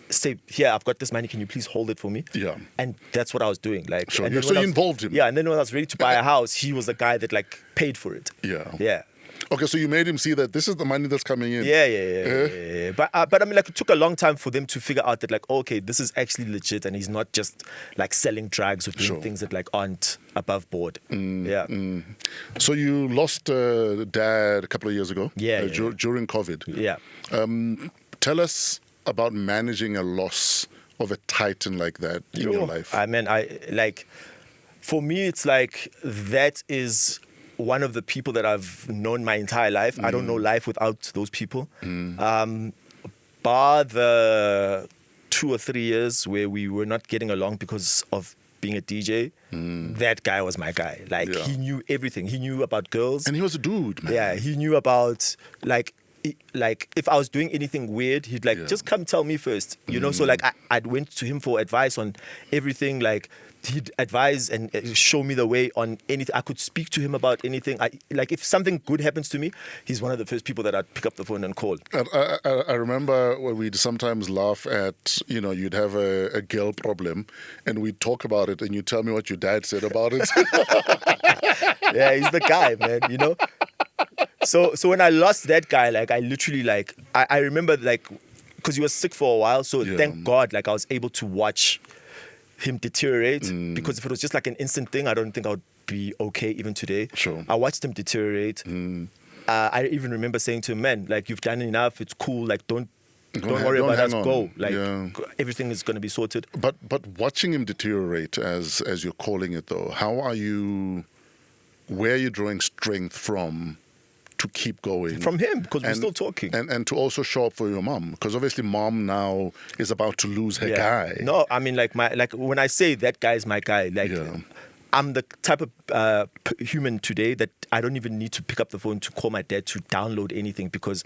say, here, I've got this money. Can you please hold it for me? Yeah. And that's what I was doing. Like, sure. And So you involved him? Yeah. And then when I was ready to buy a house, he was the guy that like paid for it. Yeah. Yeah. Okay, so you made him see that this is the money that's coming in. Yeah. But I mean, like, it took a long time for them to figure out that, like, okay, this is actually legit, and he's not just like selling drugs or doing things that like aren't above board. So you lost dad a couple of years ago. During COVID. Yeah. Tell us about managing a loss of a titan like that in your life. I mean, for me, it's like that is one of the people that I've known my entire life. I don't know life without those people. Bar the 2 or 3 years where we were not getting along because of being a DJ, that guy was my guy. Like, he knew everything. He knew about girls. And he was a dude, man. Yeah, he knew about, like if I was doing anything weird, he'd like, just come tell me first. You know, so like I'd went to him for advice on everything. Like, he'd advise and show me the way on anything. I could speak to him about anything. Like if something good happens to me, he's one of the first people that I'd pick up the phone and call. I remember when we'd sometimes laugh at, you'd have a girl problem and we'd talk about it and you'd tell me what your dad said about it. Yeah, he's the guy, man, you know? So when I lost that guy, like I literally like, I remember like, because he was sick for a while. So thank God, like I was able to watch him deteriorate, because if it was just like an instant thing, I don't think I would be okay even today. Sure. I watched him deteriorate. I even remember saying to him, man, like you've done enough, it's cool, like don't worry about us, go. Like everything is going to be sorted. But watching him deteriorate, as you're calling it though, where are you drawing strength from to keep going? From him, because we're still talking. And to also show up for your mom, because obviously mom now is about to lose her guy. No, I mean, like when I say that guy is my guy, like I'm the type of human today that I don't even need to pick up the phone to call my dad to download anything, because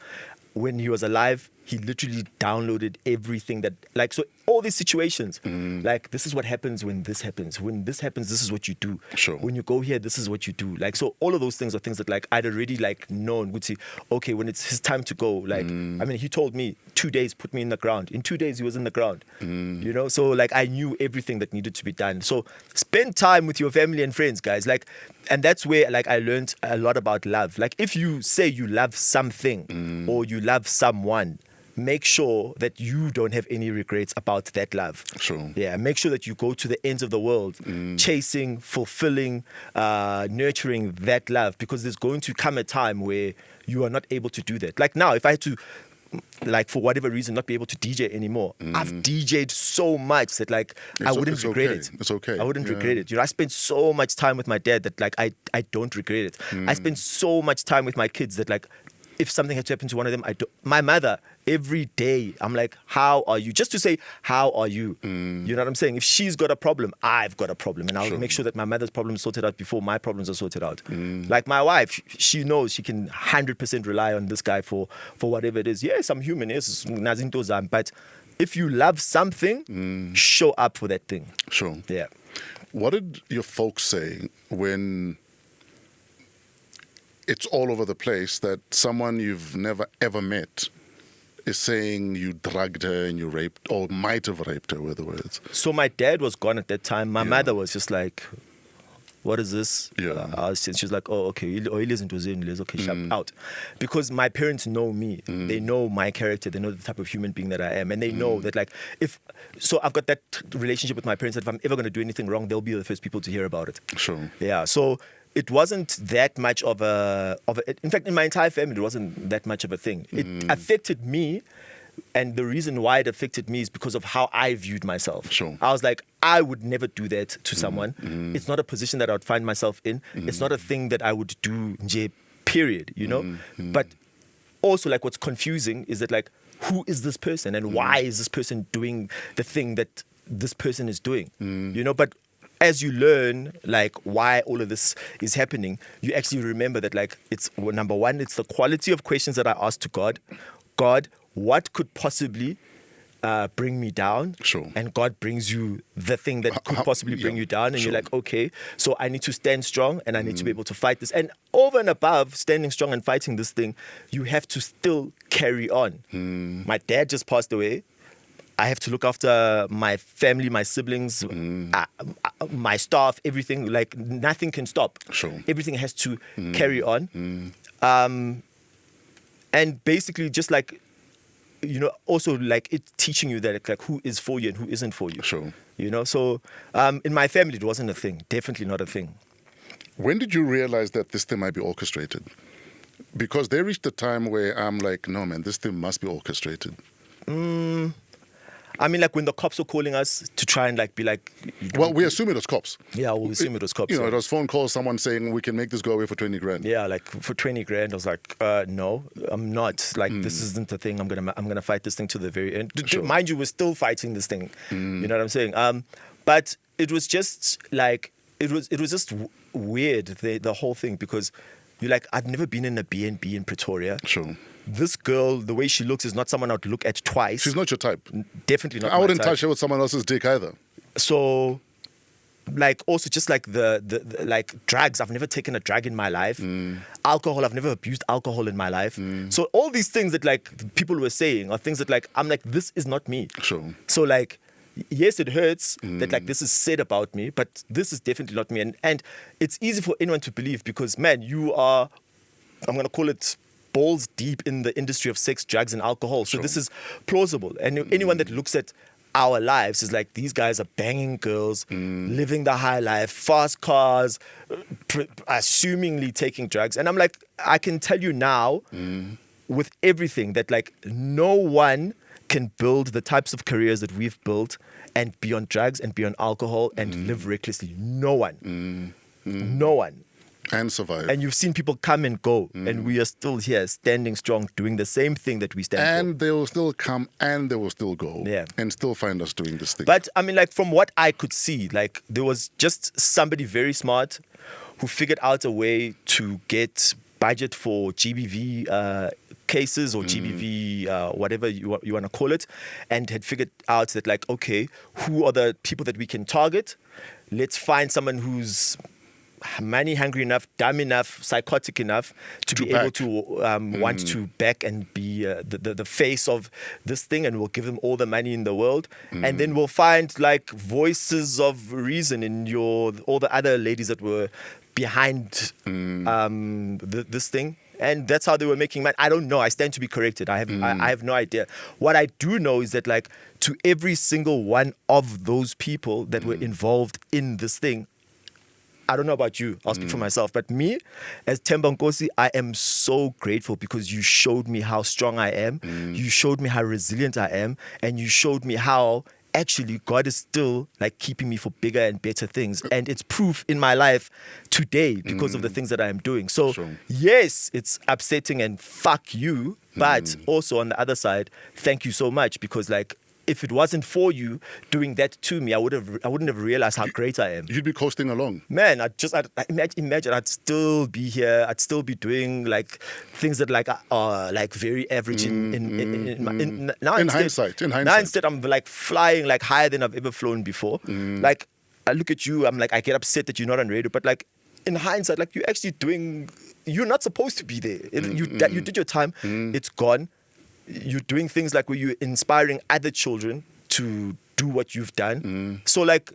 when he was alive, he literally downloaded everything that, like, so all these situations, like, this is what happens when this happens. When this happens, this is what you do. Sure. When you go here, this is what you do. Like, so all of those things are things that, like, I'd already, like, known, would say, okay, when it's his time to go, like, I mean, he told me 2 days, put me in the ground. In 2 days, he was in the ground, you know? So, like, I knew everything that needed to be done. So spend time with your family and friends, guys. Like, and that's where, like, I learned a lot about love. Like, if you say you love something or you love someone, make sure that you don't have any regrets about that love. Sure. Yeah, make sure that you go to the ends of the world, chasing, fulfilling, nurturing that love, because there's going to come a time where you are not able to do that. Like now, if I had to, like, for whatever reason, not be able to DJ anymore, I've DJed so much that, like, I wouldn't regret it. It's okay. I wouldn't regret it. You know, I spent so much time with my dad that, like, I don't regret it. I spent so much time with my kids that, like, if something had to happen to one of them, my mother, every day, I'm like, how are you? Just to say, how are you? You know what I'm saying? If she's got a problem, I've got a problem. And I'll make sure that my mother's problem is sorted out before my problems are sorted out. Like my wife, she knows she can 100% rely on this guy for whatever it is. Yes, I'm human. Yes, but if you love something, show up for that thing. Sure. Yeah. What did your folks say when it's all over the place that someone you've never ever met is saying you drugged her and you raped, or might have raped her, were the words? So my dad was gone at that time. My mother was just like, what is this? Yeah. She's like, oh, okay, he listened to Zin, okay, shut out. Because my parents know me. They know my character. They know the type of human being that I am. And they know that, like, so I've got that relationship with my parents that if I'm ever going to do anything wrong, they'll be the first people to hear about it. Sure. Yeah, so it wasn't that much of a in fact, in my entire family, it wasn't that much of a thing. It affected me, and the reason why it affected me is because of how I viewed myself. Sure. I was like, I would never do that to someone. It's not a position that I would find myself in. It's not a thing that I would do, period, you know? But also, like, what's confusing is that, like, who is this person and why is this person doing the thing that this person is doing? You know, but as you learn, like, why all of this is happening, you actually remember that, like, it's, number one, it's the quality of questions that I asked to God. God, what could possibly bring me down? Sure. And God brings you the thing that could possibly bring you down. And Sure. you're like, okay, so I need to stand strong and I need to be able to fight this. And over and above standing strong and fighting this thing, you have to still carry on. My dad just passed away. I have to look after my family, my siblings, my staff, everything. Like, nothing can stop. Sure. Everything has to carry on. And basically, just like, you know, also like it teaching you that, like, who is for you and who isn't for you. Sure. You know, so in my family, it wasn't a thing. Definitely not a thing. When did you realize that this thing might be orchestrated? Because there reached a time where I'm like, no, man, this thing must be orchestrated. I mean, like, when the cops were calling us to try and, like, be like... Well, we assume it was cops. Yeah, we assume it was cops. You know, yeah. it was phone calls, someone saying, we can make this go away for 20 grand. Yeah, like, for 20 grand, I was like, no, I'm not. Like, this isn't the thing. I'm gonna fight this thing to the very end. Sure. Mind you, we're still fighting this thing. You know what I'm saying? But it was just, like, it was just weird, the whole thing, because you're like, I've never been in a B&B in Pretoria. Sure. This girl, the way she looks, is not someone I'd look at twice. She's not your type. Definitely not I my wouldn't type. touch her with someone else's dick either. So, like, also just like the like drugs, I've never taken a drug in my life. Alcohol, I've never abused alcohol in my life. So all these things that, like, people were saying are things that, like, I'm like, this is not me. Sure. So, like, yes, it hurts that, like, this is said about me, but this is definitely not me. And it's easy for anyone to believe because, man, you are, I'm going to call it, balls deep in the industry of sex, drugs, and alcohol. So this is plausible. And anyone that looks at our lives is like, these guys are banging girls, living the high life, fast cars, assumingly taking drugs. And I'm like, I can tell you now with everything that, like, no one can build the types of careers that we've built and be on drugs and be on alcohol and live recklessly. No one. No one. And survive. And you've seen people come and go, and we are still here, standing strong, doing the same thing that we stand for. And they will still come and they will still go. Yeah. And still find us doing this thing. But, I mean, like, from what I could see, like, there was just somebody very smart who figured out a way to get budget for GBV cases or GBV, whatever you want to call it, and had figured out that, like, okay, who are the people that we can target? Let's find someone who's money hungry enough, dumb enough, psychotic enough to be able to want to back and be the face of this thing, and we'll give them all the money in the world, and then we'll find, like, voices of reason in all the other ladies that were behind this thing. And that's how they were making money. I don't know. I stand to be corrected. I have no idea. What I do know is that, like, to every single one of those people that were involved in this thing, I don't know about you. I'll speak for myself. But me, as Themba Nkosi, I am so grateful because you showed me how strong I am. You showed me how resilient I am. And you showed me how actually God is still like keeping me for bigger and better things, and it's proof in my life today because of the things that I am doing. So Sure. yes, it's upsetting and fuck you, but also on the other side, thank you so much, because like if it wasn't for you doing that to me, I wouldn't have realized how great I am. You'd be coasting along. Man, I imagine I'd still be here. I'd still be doing like things that like are like very average in hindsight. Now instead I'm like flying like higher than I've ever flown before. Like I look at you, I'm like, I get upset that you're not on radio, but like in hindsight, like you're actually doing. You're not supposed to be there. You did your time. It's gone. You're doing things like where you're inspiring other children to do what you've done. So like,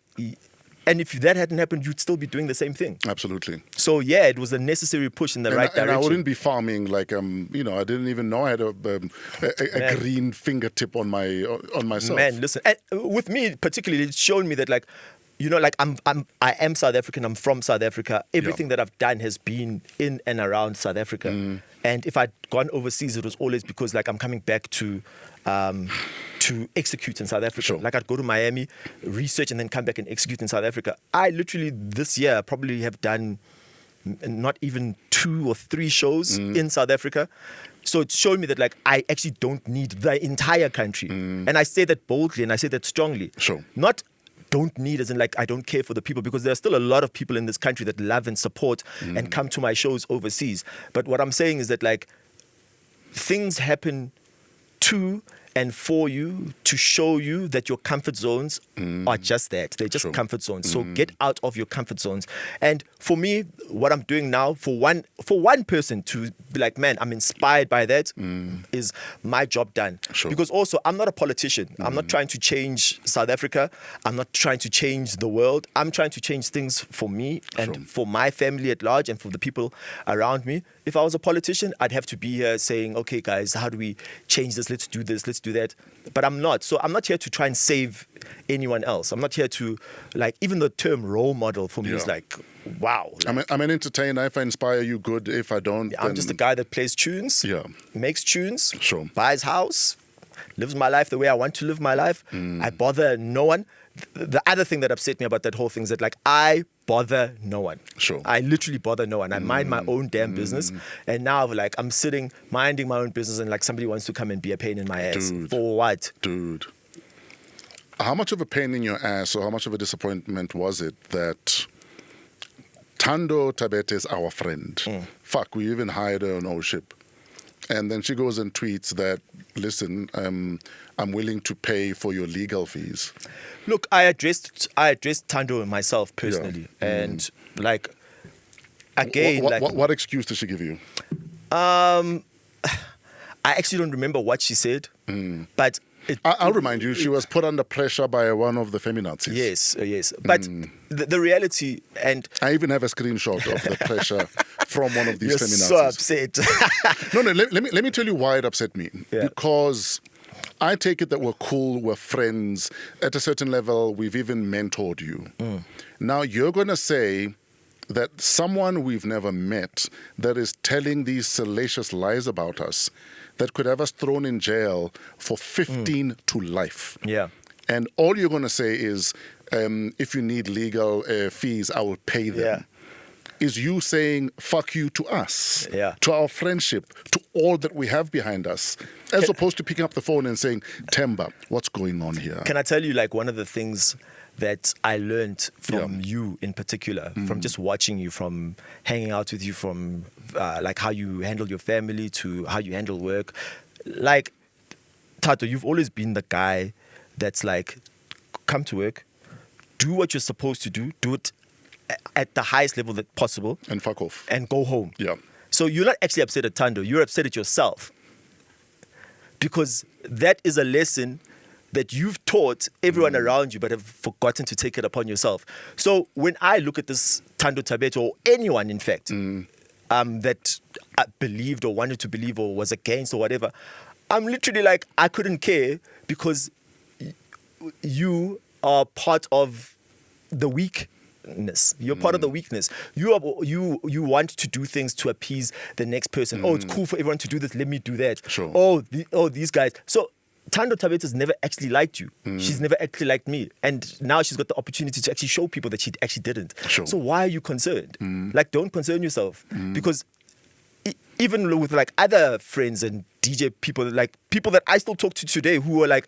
and if that hadn't happened, you'd still be doing the same thing. Absolutely. So yeah, it was a necessary push in the right direction. And I wouldn't be farming like I didn't even know I had a green fingertip on myself. Man, listen, and with me particularly, it's shown me that like, like I am South African. I'm from South Africa. Everything that I've done has been in and around South Africa. And if I'd gone overseas, it was always because like I'm coming back to execute in South Africa. Sure. Like I'd go to Miami, research, and then come back and execute in South Africa. I literally this year probably have done not even 2 or 3 shows in South Africa. So it showed me that like I actually don't need the entire country. And I say that boldly and I say that strongly. Sure. Not don't need as in like I don't care for the people, because there are still a lot of people in this country that love and support and come to my shows overseas. But what I'm saying is that like things happen to and for you to show you that your comfort zones are just that. They're just comfort zones. So get out of your comfort zones. And for me, what I'm doing now, for one person to be like, man, I'm inspired by that, is my job done. Sure. Because also, I'm not a politician. I'm not trying to change South Africa. I'm not trying to change the world. I'm trying to change things for me and for my family at large and for the people around me. If I was a politician, I'd have to be here saying, okay, guys, how do we change this? Let's do this. Let's do that. But I'm not. So I'm not here to try and save anyone else. I'm not here to, like, even the term role model for me is like, wow. Like, I'm an entertainer. If I inspire you, good. If I don't, I'm just a guy that plays tunes, makes tunes, buys house, lives my life the way I want to live my life. I bother no one. The other thing that upset me about that whole thing is that, like, I bother no one. I literally bother no one. I mind my own damn business. And now, like, I'm sitting, minding my own business, and, like, somebody wants to come and be a pain in my ass. For what? Dude. How much of a pain in your ass or how much of a disappointment was it that Thando Tabete is our friend? Fuck, we even hired her on our ship. And then she goes and tweets that, listen, I'm willing to pay for your legal fees. Look, I addressed Thando myself personally, and like again, what excuse did she give you? I actually don't remember what she said, but I'll remind you, she was put under pressure by one of the feminazis. Yes. But the reality, and I even have a screenshot of the pressure from one of these you're feminazis. so upset. No, let me tell you why it upset me. Because I take it that we're cool, we're friends. At a certain level, we've even mentored you. Now you're going to say that someone we've never met that is telling these salacious lies about us that could have us thrown in jail for 15 to life. And all you're going to say is, if you need legal fees, I will pay them. Is you saying fuck you to us, to our friendship, to all that we have behind us, as opposed to picking up the phone and saying, Themba, what's going on here? Can I tell you, like, one of the things that I learned from you in particular, from just watching you, from hanging out with you, from like how you handle your family to how you handle work. Like, Tato, you've always been the guy that's like, come to work, do what you're supposed to do it at the highest level that possible. And fuck off. And go home. So you're not actually upset at Thando, you're upset at yourself. Because that is a lesson that you've taught everyone around you but have forgotten to take it upon yourself. So when I look at this Thando Tabete, or anyone in fact, that believed or wanted to believe or was against or whatever, I'm literally like, I couldn't care, because you are part of the weakness. You're part of the weakness. You want to do things to appease the next person. Oh, it's cool for everyone to do this. Let me do that. Sure. Oh, these guys. So Thando Tabet's never actually liked you. She's never actually liked me. And now she's got the opportunity to actually show people that she actually didn't. Sure. So why are you concerned? Like, don't concern yourself. Because even with like other friends and DJ people, like people that I still talk to today who are like,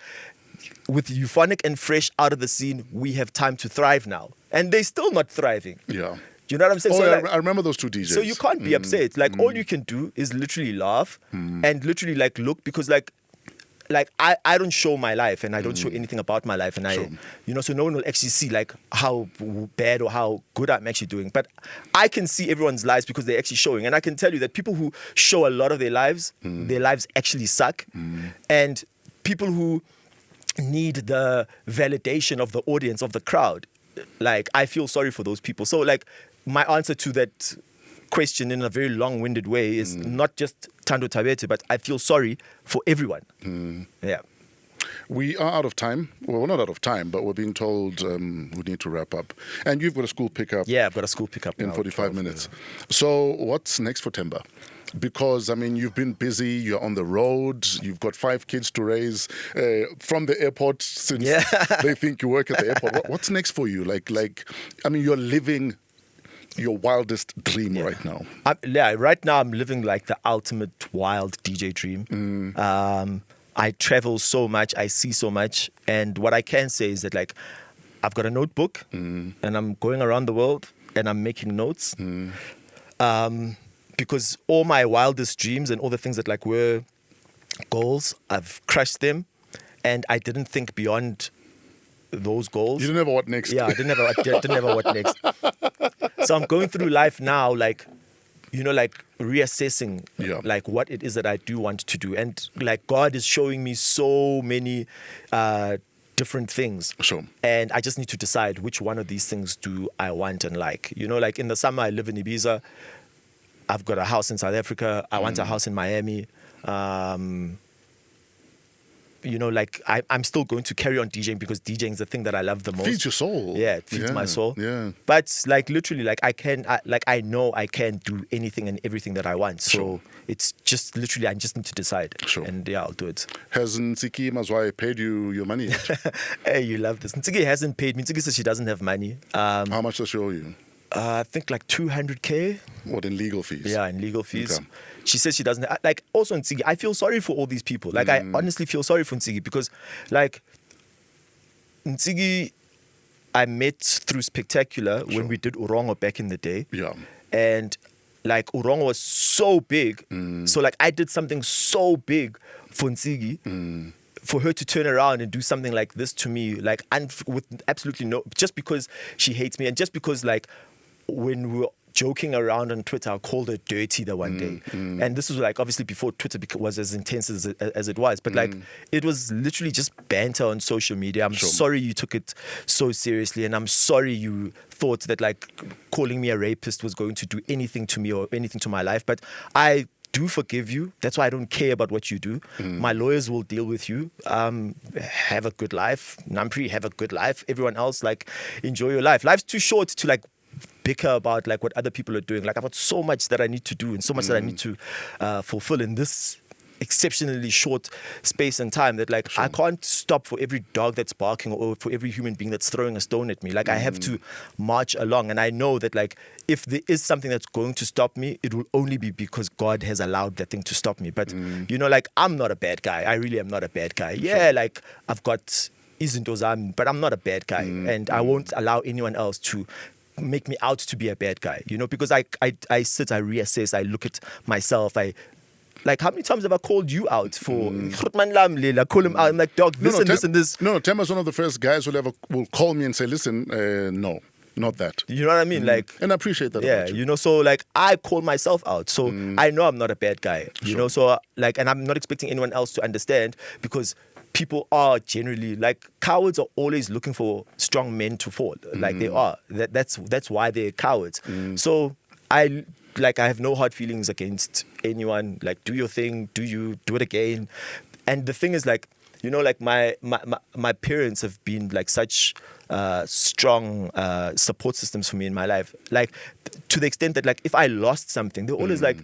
with Euphonik and Fresh out of the scene, we have time to thrive now. And they're still not thriving. Yeah. Do you know what I'm saying? Oh, So, yeah, like, I remember those two DJs. so you can't be upset. Like, all you can do is literally laugh and literally like look, because like I don't show my life and I don't show anything about my life, and Sure. so no one will actually see like how bad or how good I'm actually doing. But I can see everyone's lives because they're actually showing, and I can tell you that people who show a lot of their lives actually suck, and people who need the validation of the audience, of the crowd, like I feel sorry for those people. So like my answer to that question in a very long-winded way is not just Thando Tabete, but I feel sorry for everyone. Yeah. We are out of time. Well, we're not out of time, but we're being told we need to wrap up. And you've got a school pickup Yeah, I've got a school pickup in now, 45 12, minutes. So what's next for Themba? Because, I mean, you've been busy, you're on the road, you've got 5 kids to raise from the airport since they think you work at the airport. What's next for you? Like, I mean, you're living your wildest dream right now. Right now I'm living like the ultimate wild DJ dream. I travel so much, I see so much, and what I can say is that like I've got a notebook and I'm going around the world and I'm making notes. Because all my wildest dreams and all the things that like were goals, I've crushed them, and I didn't think beyond those goals. You didn't have a what next? Yeah, I didn't have a what next. So I'm going through life now, like, like reassessing like what it is that I do want to do. And like God is showing me so many different things. Sure. And I just need to decide which one of these things do I want and like. Like in the summer I live in Ibiza. I've got a house in South Africa. I want a house in Miami. Like I'm still going to carry on DJing because DJing is the thing that I love the most. Feeds your soul. Yeah, it feeds my soul. Yeah. But like literally, like I know I can do anything and everything that I want. So it's just literally I just need to decide. Sure. And yeah, I'll do it. Has Ntsiki Mazwai paid you your money yet? Hey, you love this. Ntsiki hasn't paid me. Ntsiki says she doesn't have money. How much does she owe you? I think like 200K. What, in legal fees? Yeah, in legal fees. Okay. She says she doesn't. Like, also Ntsigi, I feel sorry for all these people. Like, I honestly feel sorry for Ntsigi because, like, Ntsigi, I met through Spectacular when we did Urongo back in the day. Yeah. And, like, Urongo was so big. So, like, I did something so big for Ntsigi. For her to turn around and do something like this to me, like, with absolutely no, just because she hates me and just because, like, when we were joking around on Twitter, I called her dirty the one day. And this was like obviously before Twitter was as intense as it was. But like it was literally just banter on social media. I'm sorry you took it so seriously, and I'm sorry you thought that like calling me a rapist was going to do anything to me or anything to my life. But I do forgive you. That's why I don't care about what you do. My lawyers will deal with you. Have a good life. Nampri, have a good life. Everyone else, like, enjoy your life. Life's too short to like bicker about like what other people are doing. Like, I've got so much that I need to do and so much that I need to fulfill in this exceptionally short space and time that like I can't stop for every dog that's barking or for every human being that's throwing a stone at me. Like I have to march along, and I know that like if there is something that's going to stop me, it will only be because God has allowed that thing to stop me. But like I'm not a bad guy. I really am not a bad guy. Yeah, like I've got izinto zami, but I'm not a bad guy, and I won't allow anyone else to make me out to be a bad guy, because I sit, I reassess, I look at myself, like, how many times have I called you out for call him out? I'm like, dog, this and this and this. No, Themba's one of the first guys who will call me and say, listen, no, not that. You know what I mean? Like, and I appreciate that. Yeah, about you. So like I call myself out. So I know I'm not a bad guy, you know, so like, and I'm not expecting anyone else to understand, because people are generally like cowards are always looking for strong men to fall. Like they are. That's why they're cowards. So I have no hard feelings against anyone. Like, do your thing, do it again. And the thing is, like, like my parents have been like such strong support systems for me in my life. Like to the extent that like if I lost something, they're always like,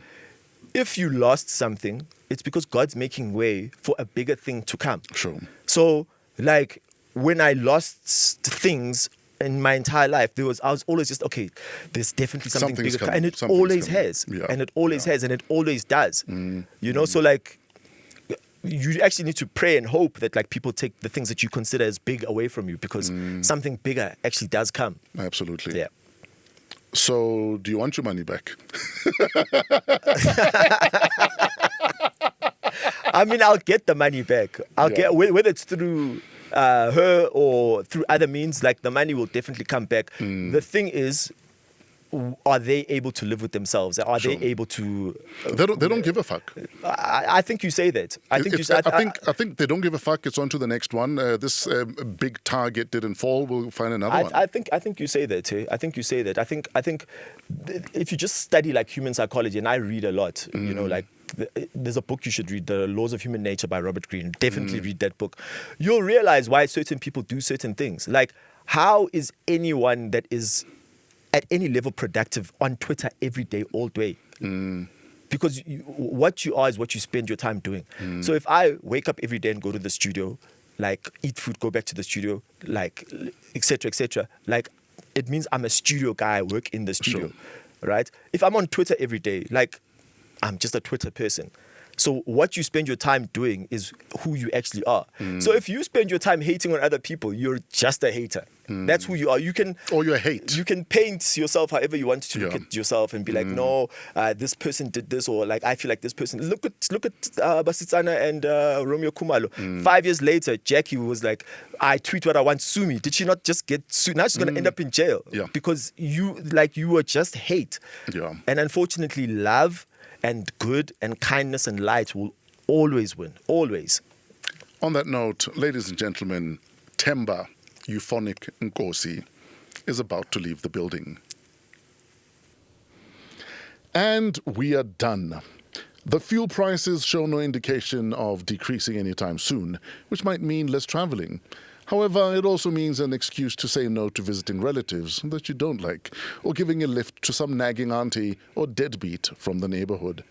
if you lost something, it's because God's making way for a bigger thing to come. Sure. So, like, when I lost things in my entire life, I was always just, okay, there's definitely something Something's bigger. coming. And it Something's always coming. has. Yeah. And it always has. And it always does. Mm. You know, so like, you actually need to pray and hope that like people take the things that you consider as big away from you, because something bigger actually does come. Absolutely. Yeah. So, do you want your money back? I mean, I'll get the money back. I'll Yeah. get, whether it's through her or through other means, like the money will definitely come back. The thing is, are they able to live with themselves? Are Sure. they able to? They don't give a fuck. I think you say that. I think you It's- say. I think they don't give a fuck. It's on to the next one. This big target didn't fall. We'll find another one. I think you say that. I think you say that. I think if you just study like human psychology, and I read a lot, you know, like there's a book you should read, The Laws of Human Nature by Robert Greene. Definitely read that book. You'll realize why certain people do certain things. Like, how is anyone that is at any level productive on Twitter every day, all day? Because what you are is what you spend your time doing. So if I wake up every day and go to the studio, like eat food, go back to the studio, like etc., like it means I'm a studio guy, I work in the studio, right? If I'm on Twitter every day, like I'm just a Twitter person. So what you spend your time doing is who you actually are. So if you spend your time hating on other people, you're just a hater. That's who you are. You can, or you hate. You can paint yourself however you want to look Yeah. at yourself and be like, no, this person did this, or like I feel like this person. Look at Basitsana and Romeo Kumalo. 5 years later, Jackie was like, I tweet what I want, sue me. Did she not just get sued? Now she's gonna end up in jail. Yeah. Because you were just hate. Yeah. And unfortunately, love and good and kindness and light will always win. Always. On that note, ladies and gentlemen, Themba Euphonik Nkosi is about to leave the building. And we are done. The fuel prices show no indication of decreasing anytime soon, which might mean less traveling. However, it also means an excuse to say no to visiting relatives that you don't like, or giving a lift to some nagging auntie or deadbeat from the neighborhood.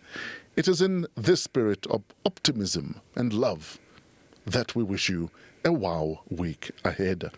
It is in this spirit of optimism and love that we wish you a WAW week ahead.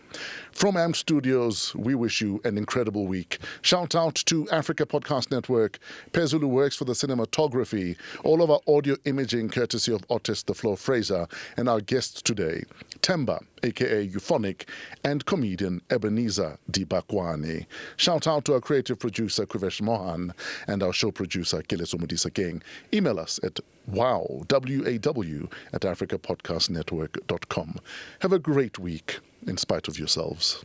From AMP Studios, we wish you an incredible week. Shout out to Africa Podcast Network, Pezulu works for the cinematography, all of our audio imaging courtesy of Otis the Floor Fraser, and our guests today, Themba, aka Euphonik, and comedian Ebenhaezer Dibakwane. Shout out to our creative producer Kuvesh Mohan and our show producer Kileso Mudisa King. Email us at WAW, W-A-W, at africapodcastnetwork.com. Have a great week in spite of yourselves.